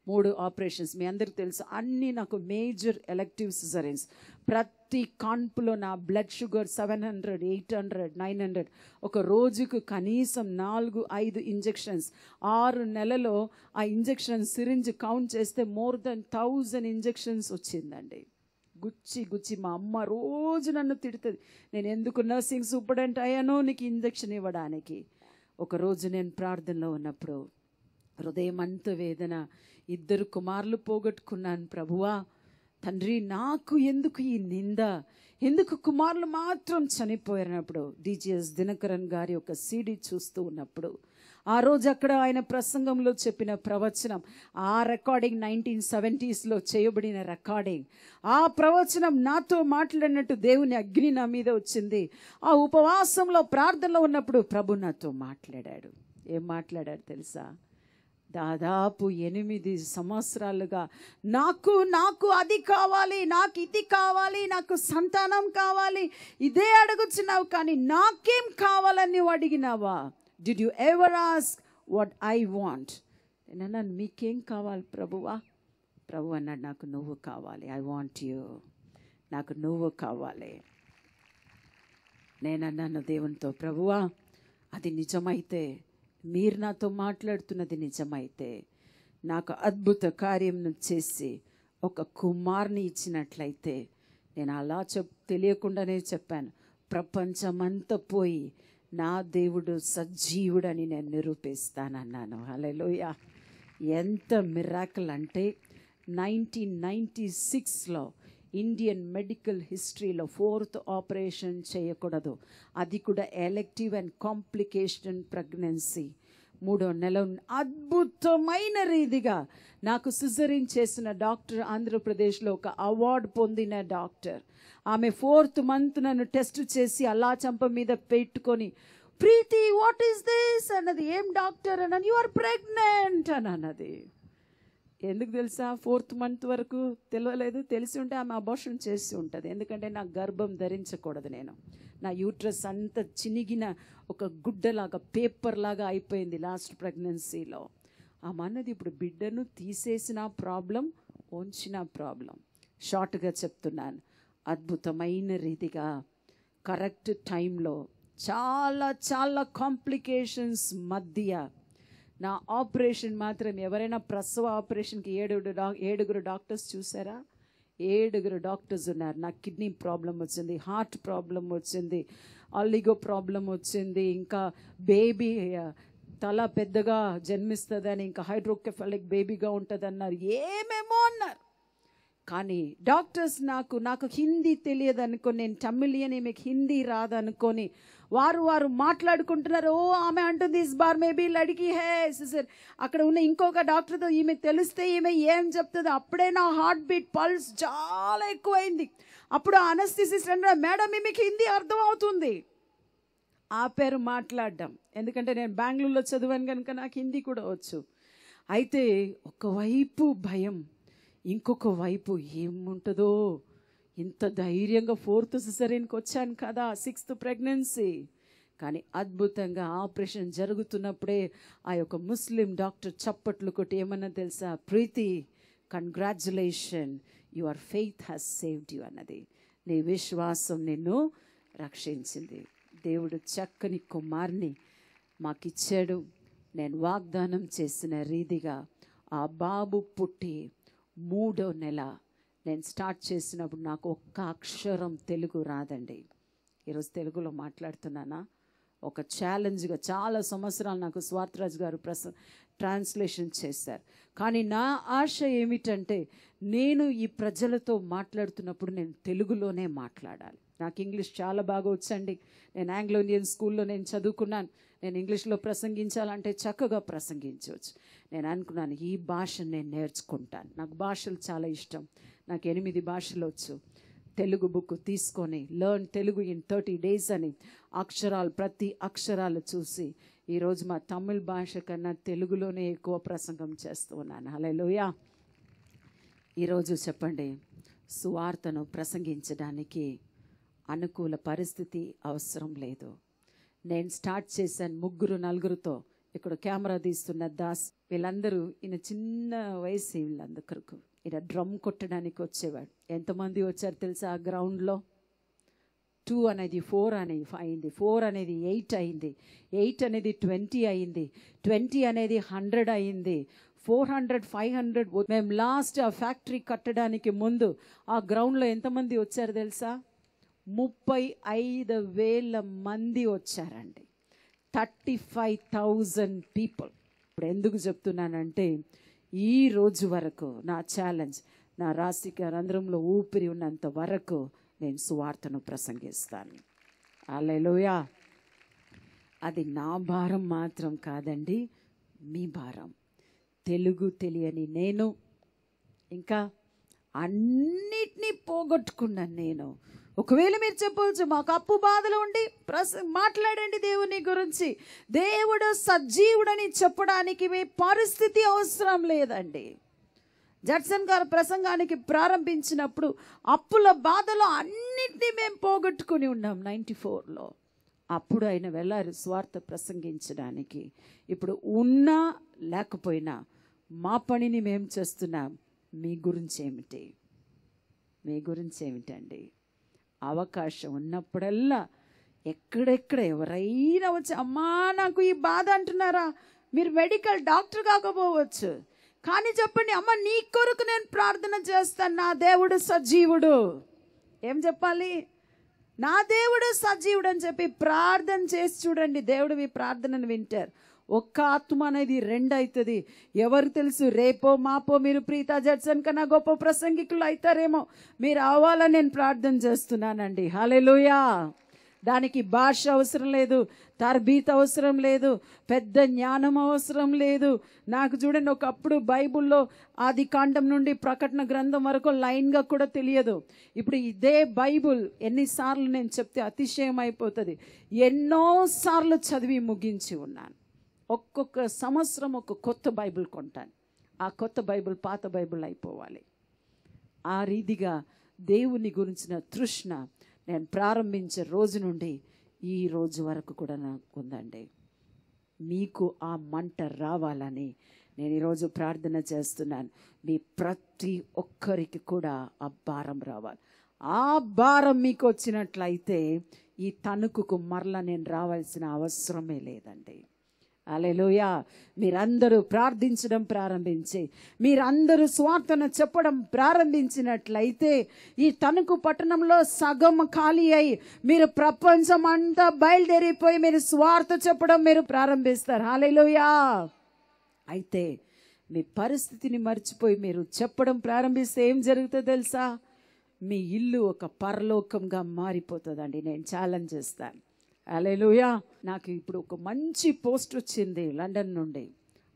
3 ఆపరేషన్స్, మీ అందరికీ తెలుసు. అన్నీ నాకు మేజర్ ఎలెక్టివ్ సిజరీన్స్. ప్రతి కాన్పులో నా బ్లడ్ షుగర్ 700, 800, 900. ఒక రోజుకు కనీసం 4-5 ఇంజెక్షన్స్. 6 నెలలో ఆ ఇంజెక్షన్ సిరింజ్ కౌంట్ చేస్తే మోర్ దెన్ 1000 ఇంజెక్షన్స్ వచ్చిందండి. గుచ్చి మా అమ్మ రోజు నన్ను తిడుతుంది, నేను ఎందుకు నర్సింగ్ సూపరింటెండెంట్ అయ్యానో నీకు ఇంజెక్షన్ ఇవ్వడానికి. ఒకరోజు నేను ప్రార్థనలో ఉన్నప్పుడు హృదయం అంత వేదన, 2 కుమారులు పోగొట్టుకున్నాను. ప్రభువా తండ్రి, నాకు ఎందుకు ఈ నింద, ఎందుకు కుమారులు మాత్రం చనిపోయినప్పుడు డిజిఎస్ దినకరన్ గారి ఒక సీడీ చూస్తూ ఉన్నప్పుడు ఆ రోజు అక్కడ ఆయన ప్రసంగంలో చెప్పిన ప్రవచనం, ఆ రికార్డింగ్ 1970sలో చేయబడిన రికార్డింగ్, ఆ ప్రవచనం నాతో మాట్లాడినట్టు దేవుని అగ్ని నా మీద వచ్చింది. ఆ ఉపవాసంలో ప్రార్థనలో ఉన్నప్పుడు ప్రభు నాతో మాట్లాడాడు. ఏం మాట్లాడాడు తెలుసా? దాదాపు 8 సంవత్సరాలుగా నాకు అది కావాలి, నాకు ఇది కావాలి, నాకు సంతానం కావాలి, ఇదే అడుగుతున్నావు, కానీ నాకేం కావాలని నువ్వు అడిగినావా? Did you ever ask what I want? నేనన్నాను, మీకేం కావాలి ప్రభువా? ప్రభు అన్నాడు, నాకు నువ్వు కావాలి. I want you. నాకు నువ్వు కావాలి. నేనన్నాను దేవునితో, ప్రభువా అది నిజమైతే, మీరు నాతో మాట్లాడుతున్నది నిజమైతే, నాకు అద్భుత కార్యం చేసి ఒక కుమార్ని ఇచ్చినట్లయితే, నేను అలా తెలియకుండానే చెప్పాను, ప్రపంచమంతా పోయి నా దేవుడు సజీవుడని నేను నిరూపిస్తానన్నాను. హల్లెలూయా. ఎంత మిరాకిల్ అంటే 1996లో ఇండియన్ మెడికల్ హిస్టరీలో 4th ఆపరేషన్ చేయకూడదు, అది కూడా ఎలెక్టివ్ అండ్ కాంప్లికేషన్ ప్రెగ్నెన్సీ. 3వ నెల అద్భుతమైన రీతిగా నాకు సిజరీన్ చేసిన డాక్టర్, ఆంధ్రప్రదేశ్లో ఒక అవార్డు పొందిన డాక్టర్, ఆమె 4th మంత్ నన్ను టెస్ట్ చేసి అలా చంప మీద పెట్టుకొని, ప్రీతి వాట్ ఈస్ దిస్ అన్నది. ఏం డాక్టర్ అన్నది? యు ఆర్ ప్రెగ్నెంట్ అని అన్నది. ఎందుకు తెలుసా? 4th మంత్ వరకు తెలియలేదు. తెలిసి ఉంటే ఆమె అబార్షన్ చేసి ఉంటుంది. ఎందుకంటే నా గర్భం ధరించకూడదు. నా యూట్రస్ అంత చినిగిన ఒక గుడ్డలాగా, పేపర్ లాగా అయిపోయింది లాస్ట్ ప్రెగ్నెన్సీలో. ఆమె అన్నది, ఇప్పుడు బిడ్డను తీసేసిన ప్రాబ్లం, ఉంచిన ప్రాబ్లం. షార్ట్గా చెప్తున్నాను, అద్భుతమైన రీతిగా కరెక్ట్ టైంలో చాలా కాంప్లికేషన్స్ మధ్య నా ఆపరేషన్ మాత్రం, ఎవరైనా ప్రసవ ఆపరేషన్కి 7 డాక్టర్స్ చూసారా? 7 డాక్టర్స్ ఉన్నారు. నాకు కిడ్నీ ప్రాబ్లం వచ్చింది, హార్ట్ ప్రాబ్లం వచ్చింది, ఆలిగో ప్రాబ్లం వచ్చింది, ఇంకా బేబీ తల పెద్దగా జన్మిస్తుందని, ఇంకా హైడ్రోకెఫాలిక్ బేబీగా ఉంటుంది అన్నారు, ఏమేమో అన్నారు. కానీ డాక్టర్స్ నాకు హిందీ తెలియదు అనుకొని, నేను తమిళియన్, ఈమెకి హిందీ రాదనుకొని వారు మాట్లాడుకుంటున్నారు. ఓ ఆమె అంటుంది ఇస్ బార్ మేబీ లడికి హే సిస్టర్. అక్కడ ఉన్న ఇంకొక డాక్టర్తో ఈమె తెలిస్తే ఈమె ఏం చెప్తుంది, అప్పుడే నా హార్ట్ బీట్ పల్స్ చాలా ఎక్కువైంది. అప్పుడు అనస్థిసిస్ట్ అన్నారు, మేడం ఈమెకి హిందీ అర్థం అవుతుంది. ఆ పేరు మాట్లాడడం, ఎందుకంటే నేను బెంగళూరులో చదివాను కనుక నాకు హిందీ కూడా వచ్చు. అయితే ఒకవైపు భయం, ఇంకొక వైపు ఏముంటుందో, ఇంత ధైర్యంగా 4th సిజరీన్కి వచ్చాను కదా, 6th ప్రెగ్నెన్సీ. కానీ అద్భుతంగా ఆపరేషన్ జరుగుతున్నప్పుడే ఆ యొక్క ముస్లిం డాక్టర్ చప్పట్లు కొట్టి ఏమన్నా తెలుసా, Preethi congratulation, your faith has saved you అన్నది. నీ విశ్వాసం నిన్ను రక్షించింది. దేవుడు చక్కని కుమార్ని మాకిచ్చాడు. నేను వాగ్దానం చేసిన రీతిగా ఆ బాబు పుట్టి 3వ నెల నేను స్టార్ట్ చేసినప్పుడు నాకు ఒక్క అక్షరం తెలుగు రాదండి. ఈరోజు తెలుగులో మాట్లాడుతున్నానా? ఒక ఛాలెంజ్గా చాలా సంవత్సరాలు నాకు స్వార్థరాజు గారు ట్రాన్స్లేషన్ చేశారు. కానీ నా ఆశ ఏమిటంటే నేను ఈ ప్రజలతో మాట్లాడుతున్నప్పుడు నేను తెలుగులోనే మాట్లాడాలి. నాకు ఇంగ్లీష్ చాలా బాగా వచ్చండి. నేను ఆంగ్లో ఇండియన్ స్కూల్లో నేను చదువుకున్నాను. నేను ఇంగ్లీష్లో ప్రసంగించాలంటే చక్కగా ప్రసంగించవచ్చు. నేను అనుకున్నాను ఈ భాషను నేను నేర్చుకుంటాను. నాకు భాషలు చాలా ఇష్టం. నాకు 8 భాషలు వచ్చు. తెలుగు బుక్ తీసుకొని లెర్న్ తెలుగు ఇన్ 30 days అని అక్షరాలు, ప్రతి అక్షరాలు చూసి ఈరోజు మా తమిళ భాష కన్నా తెలుగులోనే ఎక్కువ ప్రసంగం చేస్తూ ఉన్నాను. హల్లెలూయా. ఈరోజు చెప్పండి, సువార్తను ప్రసంగించడానికి అనుకూల పరిస్థితి అవసరం లేదు. నేను స్టార్ట్ చేశాను 3-4తో. ఇక్కడ కెమెరా తీస్తున్న దాస్, వీళ్ళందరూ ఈయన చిన్న వయసు, వీళ్ళందరికీ ఈయన డ్రమ్ కొట్టడానికి వచ్చేవాడు. ఎంతమంది వచ్చారు తెలుసా? ఆ గ్రౌండ్లో 2 అనేది 4 అనేది అయింది, 4 అనేది 8 అయింది, 8 అనేది 20 అయింది, 20 అనేది 100 అయింది, 400, 500. మేము లాస్ట్ ఆ ఫ్యాక్టరీ కట్టడానికి ముందు ఆ గ్రౌండ్లో ఎంతమంది వచ్చారు తెలుసా? 35,000 మంది వచ్చారండి. 35,000 పీపుల్. ఇప్పుడు ఎందుకు చెప్తున్నానంటే ఈ రోజు వరకు నా ఛాలెంజ్, నా రాశిక రంధ్రంలో ఊపిరి ఉన్నంత వరకు నేను సువార్తను ప్రసంగిస్తాను. హల్లెలూయా. అది నా భారం మాత్రం కాదండి, మీ భారం. తెలుగు తెలియని నేను, ఇంకా అన్నిటినీ పోగొట్టుకున్నాను నేను. ఒకవేళ మీరు చెప్పవచ్చు మాకు అప్పు బాధలు ఉండి మాట్లాడండి దేవుని గురించి. దేవుడు సజీవుడని చెప్పడానికి మీ పరిస్థితి అవసరం లేదండి. జడ్సన్ గారు ప్రసంగానికి ప్రారంభించినప్పుడు అప్పుల బాధలో అన్నింటినీ మేము పోగొట్టుకుని ఉన్నాం 94లో. అప్పుడు ఆయన వెళ్ళారు స్వార్థ ప్రసంగించడానికి. ఇప్పుడు ఉన్నా లేకపోయినా మా పనిని మేము చేస్తున్నాం. మీ గురించి ఏమిటి? మీ గురించి ఏమిటండి? అవకాశం ఉన్నప్పుడల్లా ఎక్కడెక్కడ ఎవరైనా వచ్చి అమ్మా నాకు ఈ బాధ అంటున్నారా? మీరు మెడికల్ డాక్టర్ కాకపోవచ్చు, కానీ చెప్పండి అమ్మ నీ కొరకు నేను ప్రార్థన చేస్తాను, నా దేవుడు సజీవుడు. ఏం చెప్పాలి? నా దేవుడు సజీవుడు అని చెప్పి ప్రార్థన చేసి చూడండి, దేవుడు మీ ప్రార్థనను వింటారు. ఒక్క ఆత్మ అనేది 2 అవుతుంది. ఎవరు తెలుసు, రేపో మాపో మీరు ప్రీతా జడ్సన్ కన్నా గొప్ప ప్రసంగికులు అవుతారేమో. మీరు అవ్వాలని నేను ప్రార్థన చేస్తున్నానండి. హల్లెలూయా. దానికి భాష అవసరం లేదు, తర్బీత్ అవసరం లేదు, పెద్ద జ్ఞానం అవసరం లేదు. నాకు చూడండి, ఒకప్పుడు బైబుల్లో ఆది కాండం నుండి ప్రకటన గ్రంథం వరకు లైన్గా కూడా తెలియదు. ఇప్పుడు ఇదే బైబుల్ ఎన్నిసార్లు నేను చెప్తే అతిశయం అయిపోతుంది. ఎన్నోసార్లు చదివి ముగించి ఉన్నాను. ఒక్కొక్క సంవత్సరం ఒక కొత్త బైబిల్ కొంటాను. ఆ కొత్త బైబిల్ పాత బైబిల్ అయిపోవాలి. ఆ రీతిగా దేవుని గురించిన తృష్ణ నేను ప్రారంభించే రోజు నుండి ఈ రోజు వరకు కూడా నాకు ఉందండి. మీకు ఆ మంట రావాలని నేను ఈరోజు ప్రార్థన చేస్తున్నాను. మీ ప్రతి ఒక్కరికి కూడా ఆ భారం రావాలి. ఆ భారం మీకు వచ్చినట్లయితే ఈ తణుకుకు మరలా నేను రావాల్సిన అవసరమే లేదండి. హల్లెలూయా. మీరందరూ ప్రార్థించడం ప్రారంభించి, మీరందరూ స్వార్థను చెప్పడం ప్రారంభించినట్లయితే ఈ తణుకు పట్టణంలో సగం ఖాళీ అయి మీరు ప్రపంచం అంతా బయలుదేరిపోయి మీరు స్వార్థ చెప్పడం మీరు ప్రారంభిస్తారు. హల్లెలూయా. అయితే మీ పరిస్థితిని మర్చిపోయి మీరు చెప్పడం ప్రారంభిస్తే ఏం జరుగుతుందో తెలుసా? మీ ఇల్లు ఒక పరలోకంగా మారిపోతుందండి. నేను ఛాలెంజ్ చేస్తాను. హల్లెలూయా. నాకు ఇప్పుడు ఒక మంచి పోస్ట్ వచ్చింది లండన్ నుండి.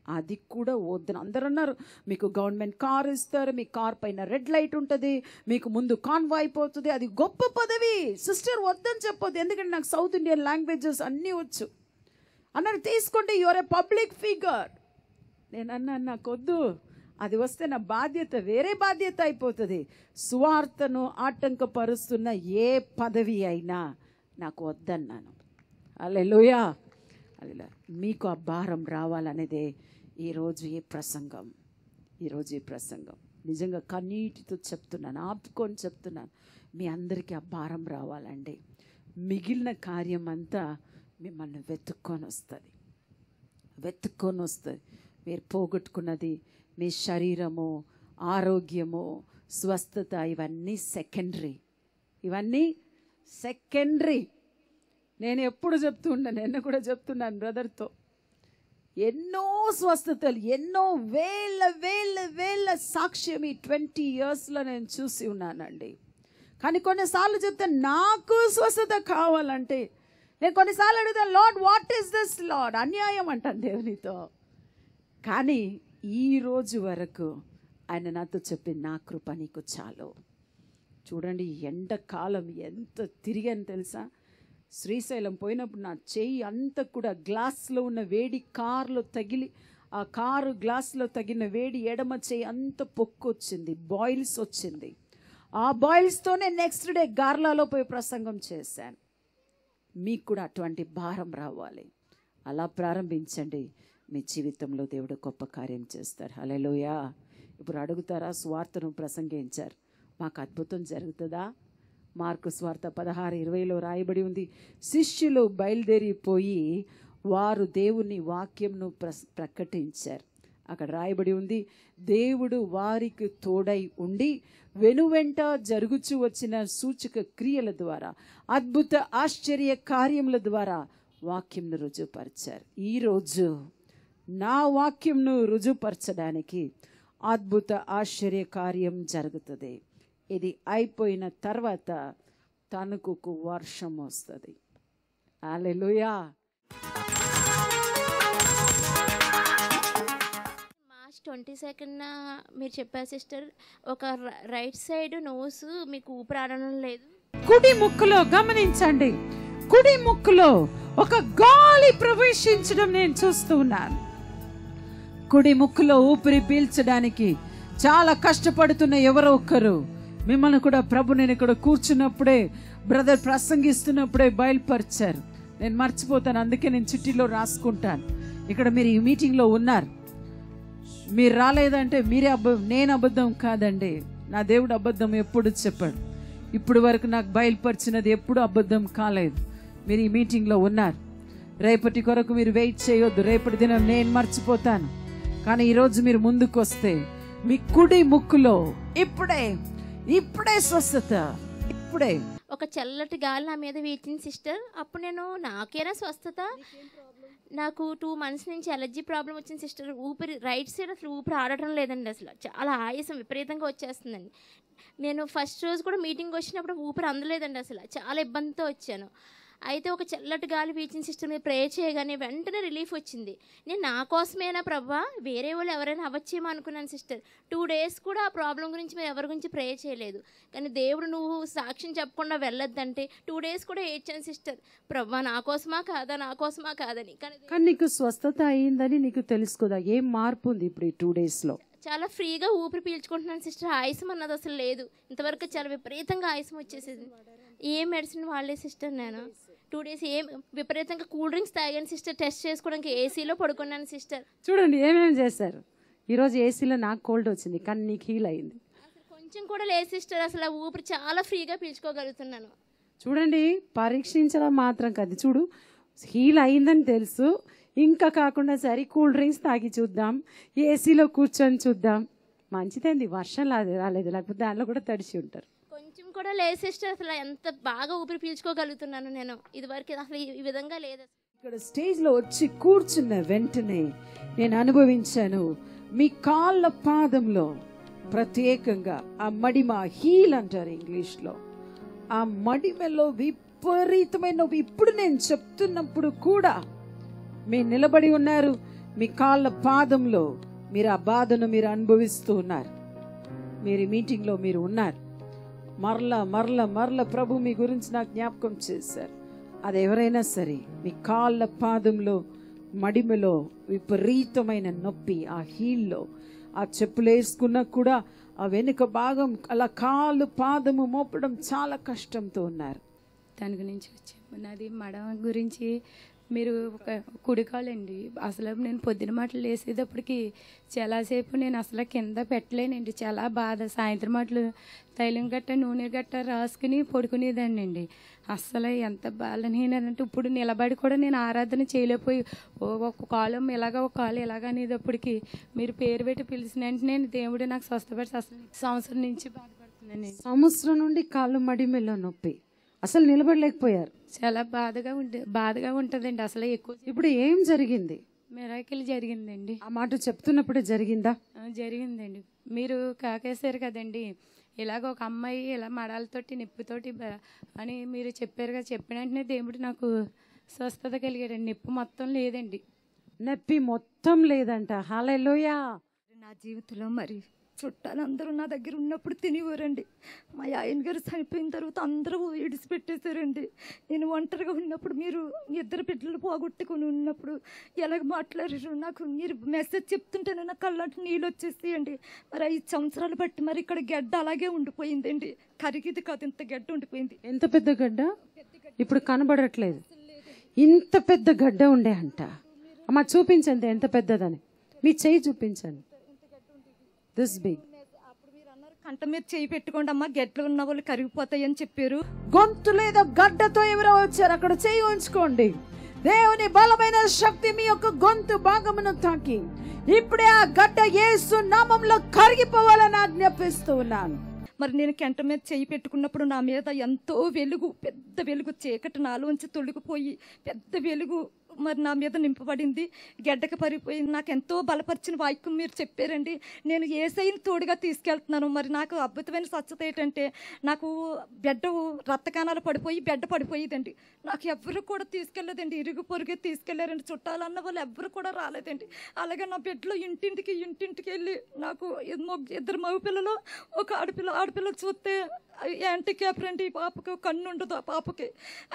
అది కూడా వద్దని అందరూ అన్నారు. మీకు గవర్నమెంట్ కార్ ఇస్తారు, మీ కార్ పైన రెడ్ లైట్ ఉంటుంది, మీకు ముందు కాన్వాయ్ అయిపోతుంది, అది గొప్ప పదవి. సిస్టర్ వద్దని చెప్పొద్దు, ఎందుకంటే నాకు సౌత్ ఇండియన్ లాంగ్వేజెస్ అన్నీ వచ్చు అన్నారు. తీసుకుంటే యువర్ ఏ పబ్లిక్ ఫిగర్. నేను అన్నాను నాకొద్దు, అది వస్తే నా బాధ్యత వేరే బాధ్యత అయిపోతుంది. సువార్తను ఆటంకపరుస్తున్న ఏ పదవి అయినా నాకు వద్దన్నాను. హల్లెలూయా. హల్లెలూయా. మీకు ఆ భారం రావాలనేదే ఈరోజు ఈ ప్రసంగం. నిజంగా కన్నీటితో చెప్తున్నాను, ఆపుకొని చెప్తున్నాను. మీ అందరికీ ఆ భారం రావాలండి. మిగిలిన కార్యం అంతా మిమ్మల్ని వెతుక్కొని వస్తుంది. మీరు పోగొట్టుకున్నది మీ శరీరము, ఆరోగ్యము, స్వస్థత ఇవన్నీ సెకండరీ. నేను ఎప్పుడు నిన్న కూడా చెప్తున్నాను బ్రదర్తో, ఎన్నో స్వస్థతలు, ఎన్నో వేల సాక్ష్యం ఈ 20 yearsలో నేను చూసి ఉన్నానండి. కానీ కొన్నిసార్లు చెప్తే నాకు స్వస్థత కావాలంటే నేను కొన్నిసార్లు అడుగుతాను, lord what is this lord, అన్యాయం అంటాను దేవునితో. కానీ ఈ రోజు వరకు ఆయన నాతో చెప్పింది, నా కృప నీకు చాలు. చూడండి, ఎండాకాలం ఎంత తిరిగాను తెలుసా. శ్రీశైలం పోయినప్పుడు నా చెయ్యి అంతా కూడా గ్లాస్లో ఉన్న వేడి కారులో తగిలి, ఆ కారు గ్లాస్లో తగిన వేడి ఎడమ చెయ్యి అంత పొక్కొచ్చింది, బాయిల్స్ వచ్చింది. ఆ బాయిల్స్తోనే నెక్స్ట్ డే గార్లాలో పోయి ప్రసంగం చేశాను. మీకు కూడా అటువంటి భారం రావాలి. అలా ప్రారంభించండి, మీ జీవితంలో దేవుడు గొప్ప కార్యం చేస్తారు. హల్లెలూయా. ఇప్పుడు అడుగుతారా, సువార్తను ప్రసంగించారు, మాకు అద్భుతం జరుగుతుందా? మార్కు సువార్త 16:20 రాయబడి ఉంది, శిష్యులు బయలుదేరిపోయి వారు దేవుని వాక్యంను ప్రకటించారు. అక్కడ రాయబడి ఉంది, దేవుడు వారికి తోడై ఉండి వెనువెంట జరుగుచూ వచ్చిన సూచక క్రియల ద్వారా, అద్భుత ఆశ్చర్య కార్యముల ద్వారా వాక్యంను రుజువుపరిచారు. ఈరోజు నా వాక్యంను రుజువుపరచడానికి అద్భుత ఆశ్చర్య కార్యం జరుగుతుంది. ఇది అయిపోయిన తర్వాత తణుకుకు వర్షం వస్తుంది. హల్లెలూయా. మార్చ్ 22న మీరు చెప్పారు సిస్టర్, ఒక రైట్ సైడ్ నోస్ మీకు ఊపిరాడడం లేదు. కుడి ముక్కులో గమనించండి, కుడి ముక్కులో ఒక గాలి ప్రవేశించడం నేను చూస్తూ ఉన్నాను. కుడి ముక్కులో ఊపిరి పీల్చడానికి చాలా కష్టపడుతున్న ఎవరో ఒక్కరు మిమ్మల్ని కూడా ప్రభు నేను ఇక్కడ కూర్చున్నప్పుడే, బ్రదర్ ప్రసంగిస్తున్నప్పుడే బయలుపరిచారు. నేను మర్చిపోతాను, అందుకే నేను చిట్టిలో రాసుకుంటాను. ఇక్కడ మీరు ఈ మీటింగ్లో ఉన్నారు, మీరు రాలేదంటే మీరే నేను అబద్ధం కాదండి. నా దేవుడు అబద్ధం ఎప్పుడు చెప్పాడు. ఇప్పుడు వరకు నాకు బయలుపరిచినది ఎప్పుడు అబద్ధం కాలేదు. మీరు ఈ మీటింగ్లో ఉన్నారు. రేపటి కొరకు మీరు వెయిట్ చేయొద్దు, రేపటి దినం నేను మర్చిపోతాను. కానీ ఈరోజు మీరు ముందుకు వస్తే మీ కుడి ముక్కులో ఇప్పుడే స్వస్థత. ఇప్పుడే ఒక చల్లటి గాలి నా మీద వీచింది సిస్టర్. అప్పుడు నేను నాకేనా స్వస్థత, నాకు 2 months నుంచి అలర్జీ ప్రాబ్లం వచ్చింది సిస్టర్. ఊపిరి రైట్ సైడ్ అసలు ఊపిరి ఆడటం లేదండి, అసలు చాలా ఆయాసం విపరీతంగా వచ్చేస్తుందండి. నేను ఫస్ట్ రోజు కూడా మీటింగ్ వచ్చినప్పుడు ఊపిరి అందలేదండి, అసలు చాలా ఇబ్బందితో వచ్చాను. అయితే ఒక చల్లటి గాలి వీచిన సిస్టర్ మీద ప్రే చేయగానే వెంటనే రిలీఫ్ వచ్చింది. నేను నా కోసమేనా ప్రభా, వేరే వాళ్ళు ఎవరైనా అవ్వచ్చేమో అనుకున్నాను సిస్టర్. 2 days కూడా ఆ ప్రాబ్లం గురించి మేము ఎవరి గురించి ప్రే చేయలేదు. కానీ దేవుడు నువ్వు సాక్ష్యం చెప్పకుండా వెళ్ళొద్దంటే 2 days కూడా ఏడ్చాను సిస్టర్, ప్రభా నా కోసమా కాదని. కానీ నీకు స్వస్థత అయిందని నీకు తెలుసుకోదా? ఏం మార్పు ఉంది ఇప్పుడు ఈ 2 daysలో? చాలా ఫ్రీగా ఊపిరి పీల్చుకుంటున్నాను సిస్టర్. ఆయాసం అన్నది అసలు లేదు. ఇంతవరకు చాలా విపరీతంగా ఆయాసం వచ్చేసేది. ఏం మెడిసిన్ వాడలే సిస్టర్. నేను 2 days ఏం విపరీతంగా కూల్ డ్రింక్స్ తాగాను సిస్టర్. టెస్ట్ చేసుకోవడానికి ఏసీలో పడుకున్నాను సిస్టర్. చూడండి ఏమేమి చేశారు. ఈరోజు ఏసీలో నాకు కోల్డ్ వచ్చింది, కానీ నీకు హీల్ అయింది. అసలు కొంచెం కూడా లేదు సిస్టర్, అసలు ఊపిరి చాలా ఫ్రీగా పీల్చుకోగలుగుతున్నాను. చూడండి, పరీక్షించడం మాత్రం కాదు, చూడు హీల్ అయిందని తెలుసు. ఇంకా కాకుండా సరే కూల్ డ్రింక్స్ తాగి చూద్దాం, ఏసీలో కూర్చొని చూద్దాం. మంచిదండి, వర్షం రాలేదు, లేకపోతే దాంట్లో కూడా తడిసి ఉంటారు. కొంచెం కూడా లేదు సిస్టర్, అసలు ఎంత బాగా ఊపిరి పీల్చుకోగలుగుతున్నాను నేను. ఇదివరకు అసలు ఈ విధంగా లేదు. ఇక్కడ స్టేజ్లో వచ్చి కూర్చున్న వెంటనే నేను అనుభవించాను, మీ కాళ్ళ పాదంలో ప్రత్యేకంగా ఆ మడిమ, హీల్ అంటారు ఇంగ్లీష్లో, ఆ మడిమలో విపరీతమైన, ఇప్పుడు నేను చెప్తున్నప్పుడు కూడా మీరు నిలబడి ఉన్నారు. మీ కాళ్ళ పాదంలో మీరు ఆ బాధను మీరు అనుభవిస్తూ ఉన్నారు. మీరు మీటింగ్లో మీరు ఉన్నారు. మరల ప్రభు మీ గురించి నాకు జ్ఞాపకం చేశారు. అది ఎవరైనా సరే మీ కాళ్ళ పాదంలో మడిమలో విపరీతమైన నొప్పి, ఆ హీల్లో, ఆ చెప్పులు వేసుకున్నా కూడా ఆ వెనుక భాగం అలా కాళ్ళు పాదము మోపడం చాలా కష్టంతో ఉన్నారు. తణుకు నుంచి వచ్చాము. నాది మడం గురించి మీరు ఒక కుడికాలండి. అసలు నేను పొద్దున మాటలు వేసేటప్పటికి చాలాసేపు నేను అసలు కింద పెట్టలేనండి. చాలా బాధ. సాయంత్రం మాటలు తైలం గట్ట నూనె గట్ట రాసుకుని పడుకునేదాన్ని అండి. అస్సలు ఎంత బాధనేనంటే ఇప్పుడు నిలబడి కూడా నేను ఆరాధన చేయలేకపోయి ఒక కాలం ఇలాగ ఒక కాలు ఇలాగ అనేటప్పటికి మీరు పేరు పెట్టి పిలిచిన వెంటనే దేవుడు నాకు స్వస్థపడి అసలు సంవత్సరం నుంచి బాధపడుతున్నాను. సంవత్సరం నుండి కాళ్ళు మడిమెల్లో నొప్పి, అసలు నిలబడలేకపోయారు. చాలా బాధగా ఉంటుందండి. అసలు ఎక్కువ ఇప్పుడు ఏం జరిగింది? మిరాకిల్ జరిగిందండి. ఆ మాట చెప్తున్నప్పుడే జరిగిందా? జరిగిందండి. మీరు కాకేశారు కదండి, ఇలాగ ఒక అమ్మాయి ఇలా మడాలతోటి నొప్పితోటి అని మీరు చెప్పారు కదా. చెప్పిన వెంటనే దేవుడు నాకు స్వస్థత కలిగాడండి. నొప్పి మొత్తం లేదండి. నొప్పి మొత్తం లేదంట. హల్లెలూయా. నా జీవితంలో మరి చుట్టాలందరూ నా దగ్గర ఉన్నప్పుడు తినేవారండి. మా ఆయన గారు చనిపోయిన తర్వాత అందరూ విడిచిపెట్టేశారండి. నేను ఒంటరిగా ఉన్నప్పుడు మీరు ఇద్దరు బిడ్డలు పోగొట్టుకుని ఉన్నప్పుడు ఎలాగ మాట్లాడారు. నాకు మీరు మెసేజ్ చెప్తుంటేనే నా కళ్ళంటే నీళ్ళు వచ్చేస్తాయండి. మరి 5 సంవత్సరాలు బట్టి మరి ఇక్కడ గడ్డ అలాగే ఉండిపోయిందండి. కరిగిది కాదు, ఇంత గడ్డ ఉండిపోయింది. ఎంత పెద్ద గడ్డ? ఇప్పుడు కనబడట్లేదు. ఇంత పెద్ద గడ్డ ఉండే అంట. అమ్మ చూపించండి ఎంత పెద్దదని. మీ చెయ్యి చూపించండి. This big. అప్పుడు మీరు అన్నారు కంట మీద చేయి పెట్టుకోండి అమ్మా, గడ్డలు ఉన్న వాళ్ళు కరిగిపోతాయి అని చెప్పారు. గొంతు లేదా గడ్డతో ఎవరో వచ్చారు, అక్కడ చెయ్యి ఉంచుకోండి. దేవుని బలమైన శక్తి మీ యొక్క గొంతు భాగమును తాకి ఇప్పుడే ఆ గడ్డ యేసు నామములో కరిగిపోవాలని ఆజ్ఞాపిస్తూ ఉన్నాను. మరి నేను కంట మీద చేయి పెట్టుకున్నప్పుడు నా మీద ఎంతో వెలుగు, పెద్ద వెలుగు, చీకటి నాలోంచి తొలగిపోయి పెద్ద వెలుగు మరి నా మీద నింపబడింది. గడ్డకు పరిపోయింది. నాకు ఎంతో బలపరిచిన వాక్యం మీరు చెప్పారండి. నేను యేసయ్యని తోడుగా తీసుకెళ్తున్నాను. మరి నాకు అద్భుతమైన స్వచ్ఛత ఏంటంటే నాకు బెడ్ రక్తకాణాలు పడిపోయి బెడ్ పడిపోయేదండి. నాకు ఎవ్వరు కూడా తీసుకెళ్ళలేదండి. ఇరుగు పొరుగే తీసుకెళ్లారండి. చుట్టాలన్న వాళ్ళు ఎవ్వరు కూడా రాలేదండి. అలాగే నా బెడ్లో ఇంటింటికి వెళ్ళి నాకు 2 మగ పిల్లలు, ఒక ఆడపిల్ల చూస్తే యాంటీక్యాప్ రండి, ఈ పాపకి కన్ను ఉండదు ఆ పాపకి.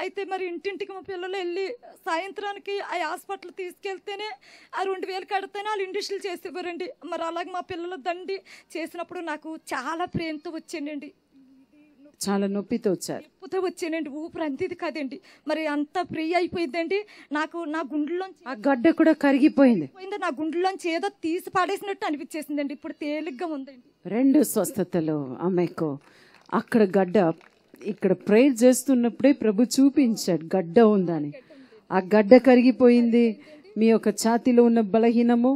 అయితే మరి ఇంటింటికి మా పిల్లలు వెళ్ళి సాయంత్రానికి ఆ హాస్పిటల్ తీసుకెళ్తేనే ఆ 2000 కడితేనే వాళ్ళు ఇండిషన్లు చేసేవారండి. మరి అలాగే మా పిల్లలు దండి చేసినప్పుడు నాకు చాలా ప్రేమతో వచ్చానండి. చాలా నొప్పితో వచ్చారు. నొప్పితో వచ్చానండి. ఊపిరి అంతేది కాదండి. మరి అంత ఫ్రీ అయిపోయిందండి. నాకు నా గుండెల్లోంచి ఆ గడ్డ కూడా కరిగిపోయింది. నా గుండెల్లోంచి ఏదో తీసి పాడేసినట్టు అనిపించేసిందండి. ఇప్పుడు తేలిగ్గా ఉందండి. 2 స్వస్థతలు ఆమెకు. అక్కడ గడ్డ, ఇక్కడ ప్రేయర్ చేస్తున్నప్పుడే ప్రభు చూపించాడు గడ్డ ఉందని. ఆ గడ్డ కరిగిపోయింది. మీ యొక్క ఛాతీలో ఉన్న బలహీనము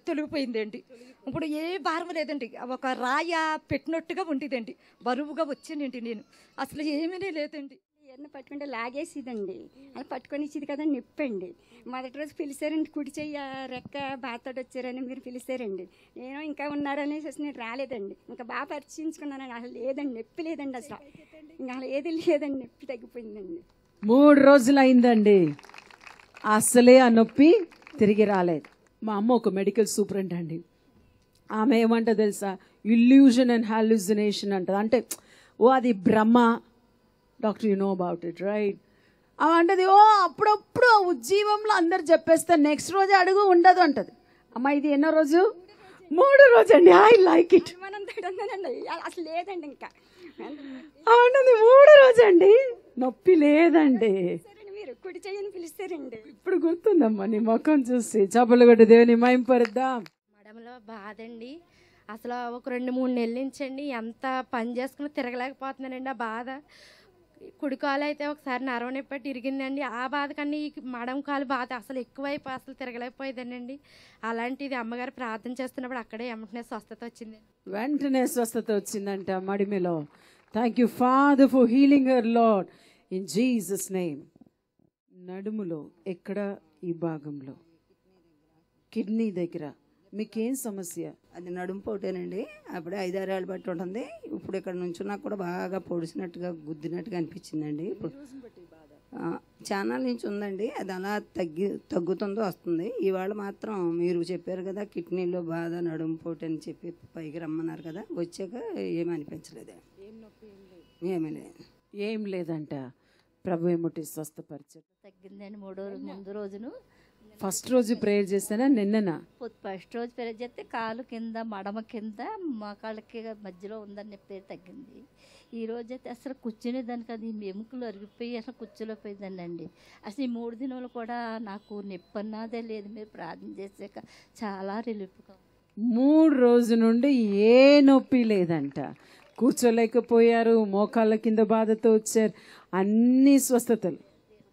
తొలగిపోయిందండి. ఇప్పుడు ఏ భారం లేదండి. ఒక రాయ పెట్టినట్టుగా ఉండేదండి. బరువుగా వచ్చానండి. నేను అసలు ఏమీ లేదండి. ఎన్న పట్టుకుంటే లాగేసిదండి. అలా పట్టుకొని ఇచ్చేది కదా, నిప్పండి. మొదటి రోజు పిలిచారండి, కుడి చెయ్యి రెక్క బాతోటి వచ్చారని మీరు పిలిచారండి. నేను ఇంకా ఉన్నారనేసి నేను రాలేదండి. ఇంకా బాగా పరిచయించుకున్నానండి. అసలు లేదండి, నొప్పి లేదండి. అసలు ఇంకా అసలు ఏది లేదండి, నొప్పి తగ్గిపోయిందండి. 3 రోజులు అయిందండి. అసలే ఆ నొప్పి తిరిగి రాలేదు. మా అమ్మ ఒక మెడికల్ సూపరింట్ అండి. ఆమె ఏమంట తెలుసా? ఇల్యూజన్ అండ్ హాల్యూసినేషన్ అంటది. అంటే అది భ్రమ. Doctor you know about it right? అవి అంటది అప్పుడప్పుడు ఉజ్జీవంలో అందరు చెప్పేస్తే నెక్స్ట్ రోజు అడుగు ఉండదు అంటది. అమ్మ ఇది ఎన్నో రోజు? 3 రోజు అండి. I like it. అసలు లేదండి. ఇంకా అవునండి, 3 రోజు అండి. నొప్పి లేదండి. మీరు కుడి చెయ్యని పిలిస్తారండి. ఇప్పుడు గుర్తుందమ్మా నీ ముఖం చూసి. చప్పలు కొట్టి దేవుని మహింపరుద్దాం. మడంలో బాధ అండి. అసలు ఒక 2-3 నెలల నుంచి అండి ఎంత పని చేసుకుని తిరగలేకపోతున్నానండి. ఆ బాధ. కుడి కాలు అయితే ఒకసారి నరవ నొప్పి ఇరిగిందండి. ఆ బాధ కన్నా ఈ మడం కాలు బాధ అసలు ఎక్కువైపోయి అసలు తిరగలేకపోయేదానండి. అలాంటిది అమ్మగారు ప్రార్థన చేస్తున్నప్పుడు అక్కడే వెంటనే స్వస్థత వచ్చింది. వెంటనే స్వస్థత వచ్చిందంట మడిమెలో. Thank you father for healing her lord in Jesus name. నడుములో ఎక్కడ? ఈ భాగంలో కిడ్నీ దగ్గర. మీకేం సమస్య? అది నడుము పోటేనండి. అప్పుడే 5-6 ఏళ్ళు బట్టి ఉంటుంది. ఇప్పుడు ఇక్కడ నుంచి నాకు కూడా బాగా పొడిసినట్టుగా గుద్దినట్టుగా అనిపించిందండి. ఇప్పుడు ఛానల్ నుంచి ఉందండి. అది అలా తగ్గుతుందో వస్తుంది. ఇవాళ మాత్రం మీరు చెప్పారు కదా కిడ్నీలో బాధ, నడుము పోటు అని చెప్పి పైకి రమ్మన్నారు కదా. వచ్చాక ఏమీ అనిపించలేదు. ఏమీ లేదు, ఏం లేదంట. ప్రభు ఏమిటి స్వస్థపరిచారు. తగ్గిందండి. 3 రోజు ముందు రోజును ఫస్ట్ రోజు ప్రేయర్ చేస్తానా నిన్ననా? ఫస్ట్ రోజు ప్రేయర్ చేస్తే కాలు కింద, మడమ కింద, మోకాళ్ళకి మధ్యలో ఉందని చెప్పి తగ్గింది. ఈ రోజైతే అసలు కూర్చునేదాన్ని కాదు, ఈ ఎముకలు అరిగిపోయి అసలు కూర్చోలేకపోయిందండి అండి. అసలు ఈ 3 దినాలు కూడా నాకు నొప్పి అన్నదే లేదు. మీరు ప్రార్థన చేసాక చాలా రిలీఫ్గా. 3 రోజుల నుండి ఏ నొప్పి లేదంట. కూర్చోలేకపోయారు, మోకాళ్ళ కింద బాధతో వచ్చారు, అన్ని స్వస్థతలు.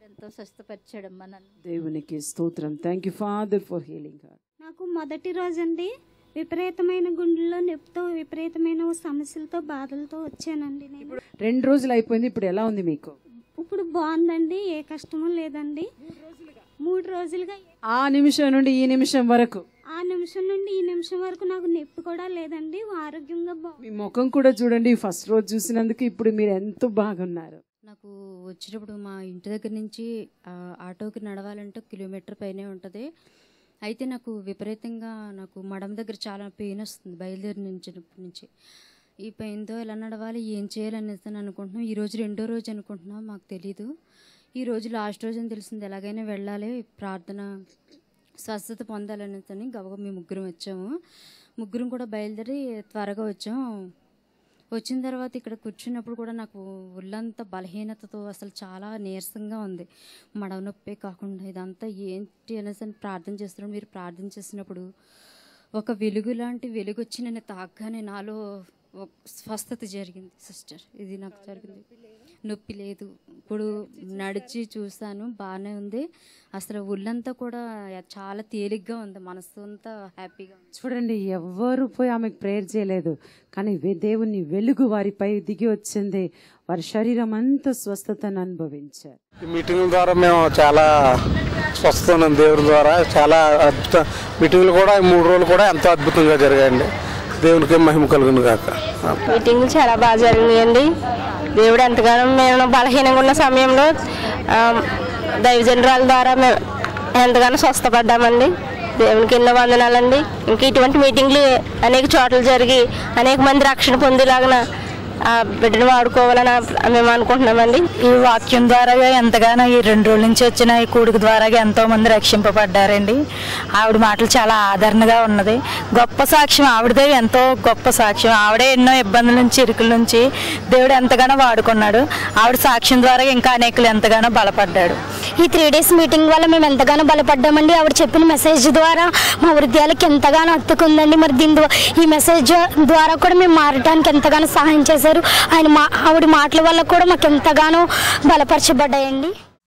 ఎంతో స్వస్థపరిచాడమ్మా నన్ను. దేవునికి స్తోత్రం. Thank you father for healing her. నాకు మొదటి రోజండి విపరీతమైన గుండెల్లో నొప్పితో, విపరీతమైన సమస్యలతో, బాధలతో వచ్చానండి నేను. 2 రోజులు అయిపోయింది, ఇప్పుడు ఎలా ఉంది మీకు? ఇప్పుడు బాగుందండి, ఏ కష్టము లేదండి. 3 రోజులుగా ఆ నిమిషం నుండి ఈ నిమిషం వరకు, ఆ నిమిషం నుండి ఈ నిమిషం వరకు నాకు నొప్పి కూడా లేదండి, ఆరోగ్యంగా మీ ముఖం కూడా చూడండి, ఫస్ట్ రోజు చూసినందుకు ఇప్పుడు మీరు ఎంతో బాగున్నారు. నాకు వచ్చినప్పుడు మా ఇంటి దగ్గర నుంచి ఆటోకి నడవాలంటే 1 కిలోమీటర్ పైనే ఉంటుంది. అయితే నాకు విపరీతంగా నాకు మడం దగ్గర చాలా పెయిన్ వస్తుంది బయలుదేరి నుంచి. ఈ పెయిన్తో ఎలా నడవాలి, ఏం చేయాలనేసి అనుకుంటున్నాం. ఈరోజు 2వ రోజు అనుకుంటున్నాం, మాకు తెలీదు. ఈరోజు లాస్ట్ రోజు అని తెలిసింది. ఎలాగైనా వెళ్ళాలి, ప్రార్థన స్వస్థత పొందాలనేసి గబగబా మేము 3 వచ్చాము. 3 కూడా బయలుదేరి త్వరగా వచ్చాం. వచ్చిన తర్వాత ఇక్కడ కూర్చున్నప్పుడు కూడా నాకు ఒళ్ళంతా బలహీనతతో అసలు చాలా నీరసంగా ఉంది. మడవ నొప్పే కాకుండా ఇదంతా ఏంటి అనేసి ప్రార్థన చేస్తున్నాను. మీరు ప్రార్థన చేసినప్పుడు ఒక వెలుగు లాంటి వెలుగు వచ్చి నన్ను తాగ్గానే నాలో స్వస్థత జరిగింది సిస్టర్. ఇది నాకు జరిగింది. నొప్పి లేదు. ఇప్పుడు నడిచి చూసాను, బాగానే ఉంది. అసలు ఒళ్ళంతా కూడా చాలా తేలిగ్గా ఉంది, మనసు అంతా హ్యాపీగా. చూడండి, ఎవ్వరు పోయి ఆమెకు ప్రేయర్ చేయలేదు, కానీ దేవుని వెలుగు వారిపై దిగి వచ్చింది. వారి శరీరం అంతా స్వస్థతను అనుభవించారు. ఈ మీటింగుల ద్వారా మేము చాలా స్వస్థత ఉన్నాం. దేవుని ద్వారా చాలా అద్భుత మీటింగులు కూడా 3 రోజులు కూడా ఎంతో అద్భుతంగా జరిగాయండి. దేవునికి మహిమ కలుగును గాక. మీటింగ్లు చాలా బాగా జరిగినాయండి. దేవుడు ఎంతగానో మేము బలహీనంగా ఉన్న సమయంలో దైవజనరాల ద్వారా మేము ఎంతగానో స్వస్థపడ్డామండి. దేవునికి ఎన్నో వందనాలండి. ఇంకా ఇటువంటి మీటింగ్లు అనేక చోట్ల జరిగి అనేక మంది రక్షణ పొందేలాగా బిడ్డను వాడుకోవాలని మేము అనుకుంటున్నామండి. ఈ వాక్యం ద్వారా ఎంతగానో ఈ 2 రోజుల నుంచి వచ్చిన ఈ కూడిక ద్వారా ఎంతో మంది రక్షింపబడ్డారండి. ఆవిడ మాటలు చాలా ఆదరణగా ఉన్నది. గొప్ప సాక్ష్యం ఆవిడదే, ఎంతో గొప్ప సాక్ష్యం. ఆవిడే ఎన్నో ఇబ్బందుల నుంచి, ఇరుకుల నుంచి దేవుడు ఎంతగానో వాడుకున్నాడు. ఆవిడ సాక్ష్యం ద్వారా ఇంకా అనేకులు ఎంతగానో బలపడ్డాడు. ఈ 3 డేస్ మీటింగ్ వల్ల మేము ఎంతగానో బలపడ్డామండి. ఆవిడ చెప్పిన మెసేజ్ ద్వారా మా హృదయాలకు ఎంతగానో హత్తుకుందండి. మరి ఈ మెసేజ్ ద్వారా కూడా మేము మారడానికి ఎంతగానో సహాయం చేశారు. ఆవిడ మాటల వల్ల కూడా మాకు ఎంతగానో బలపరచబడ్డాయండి.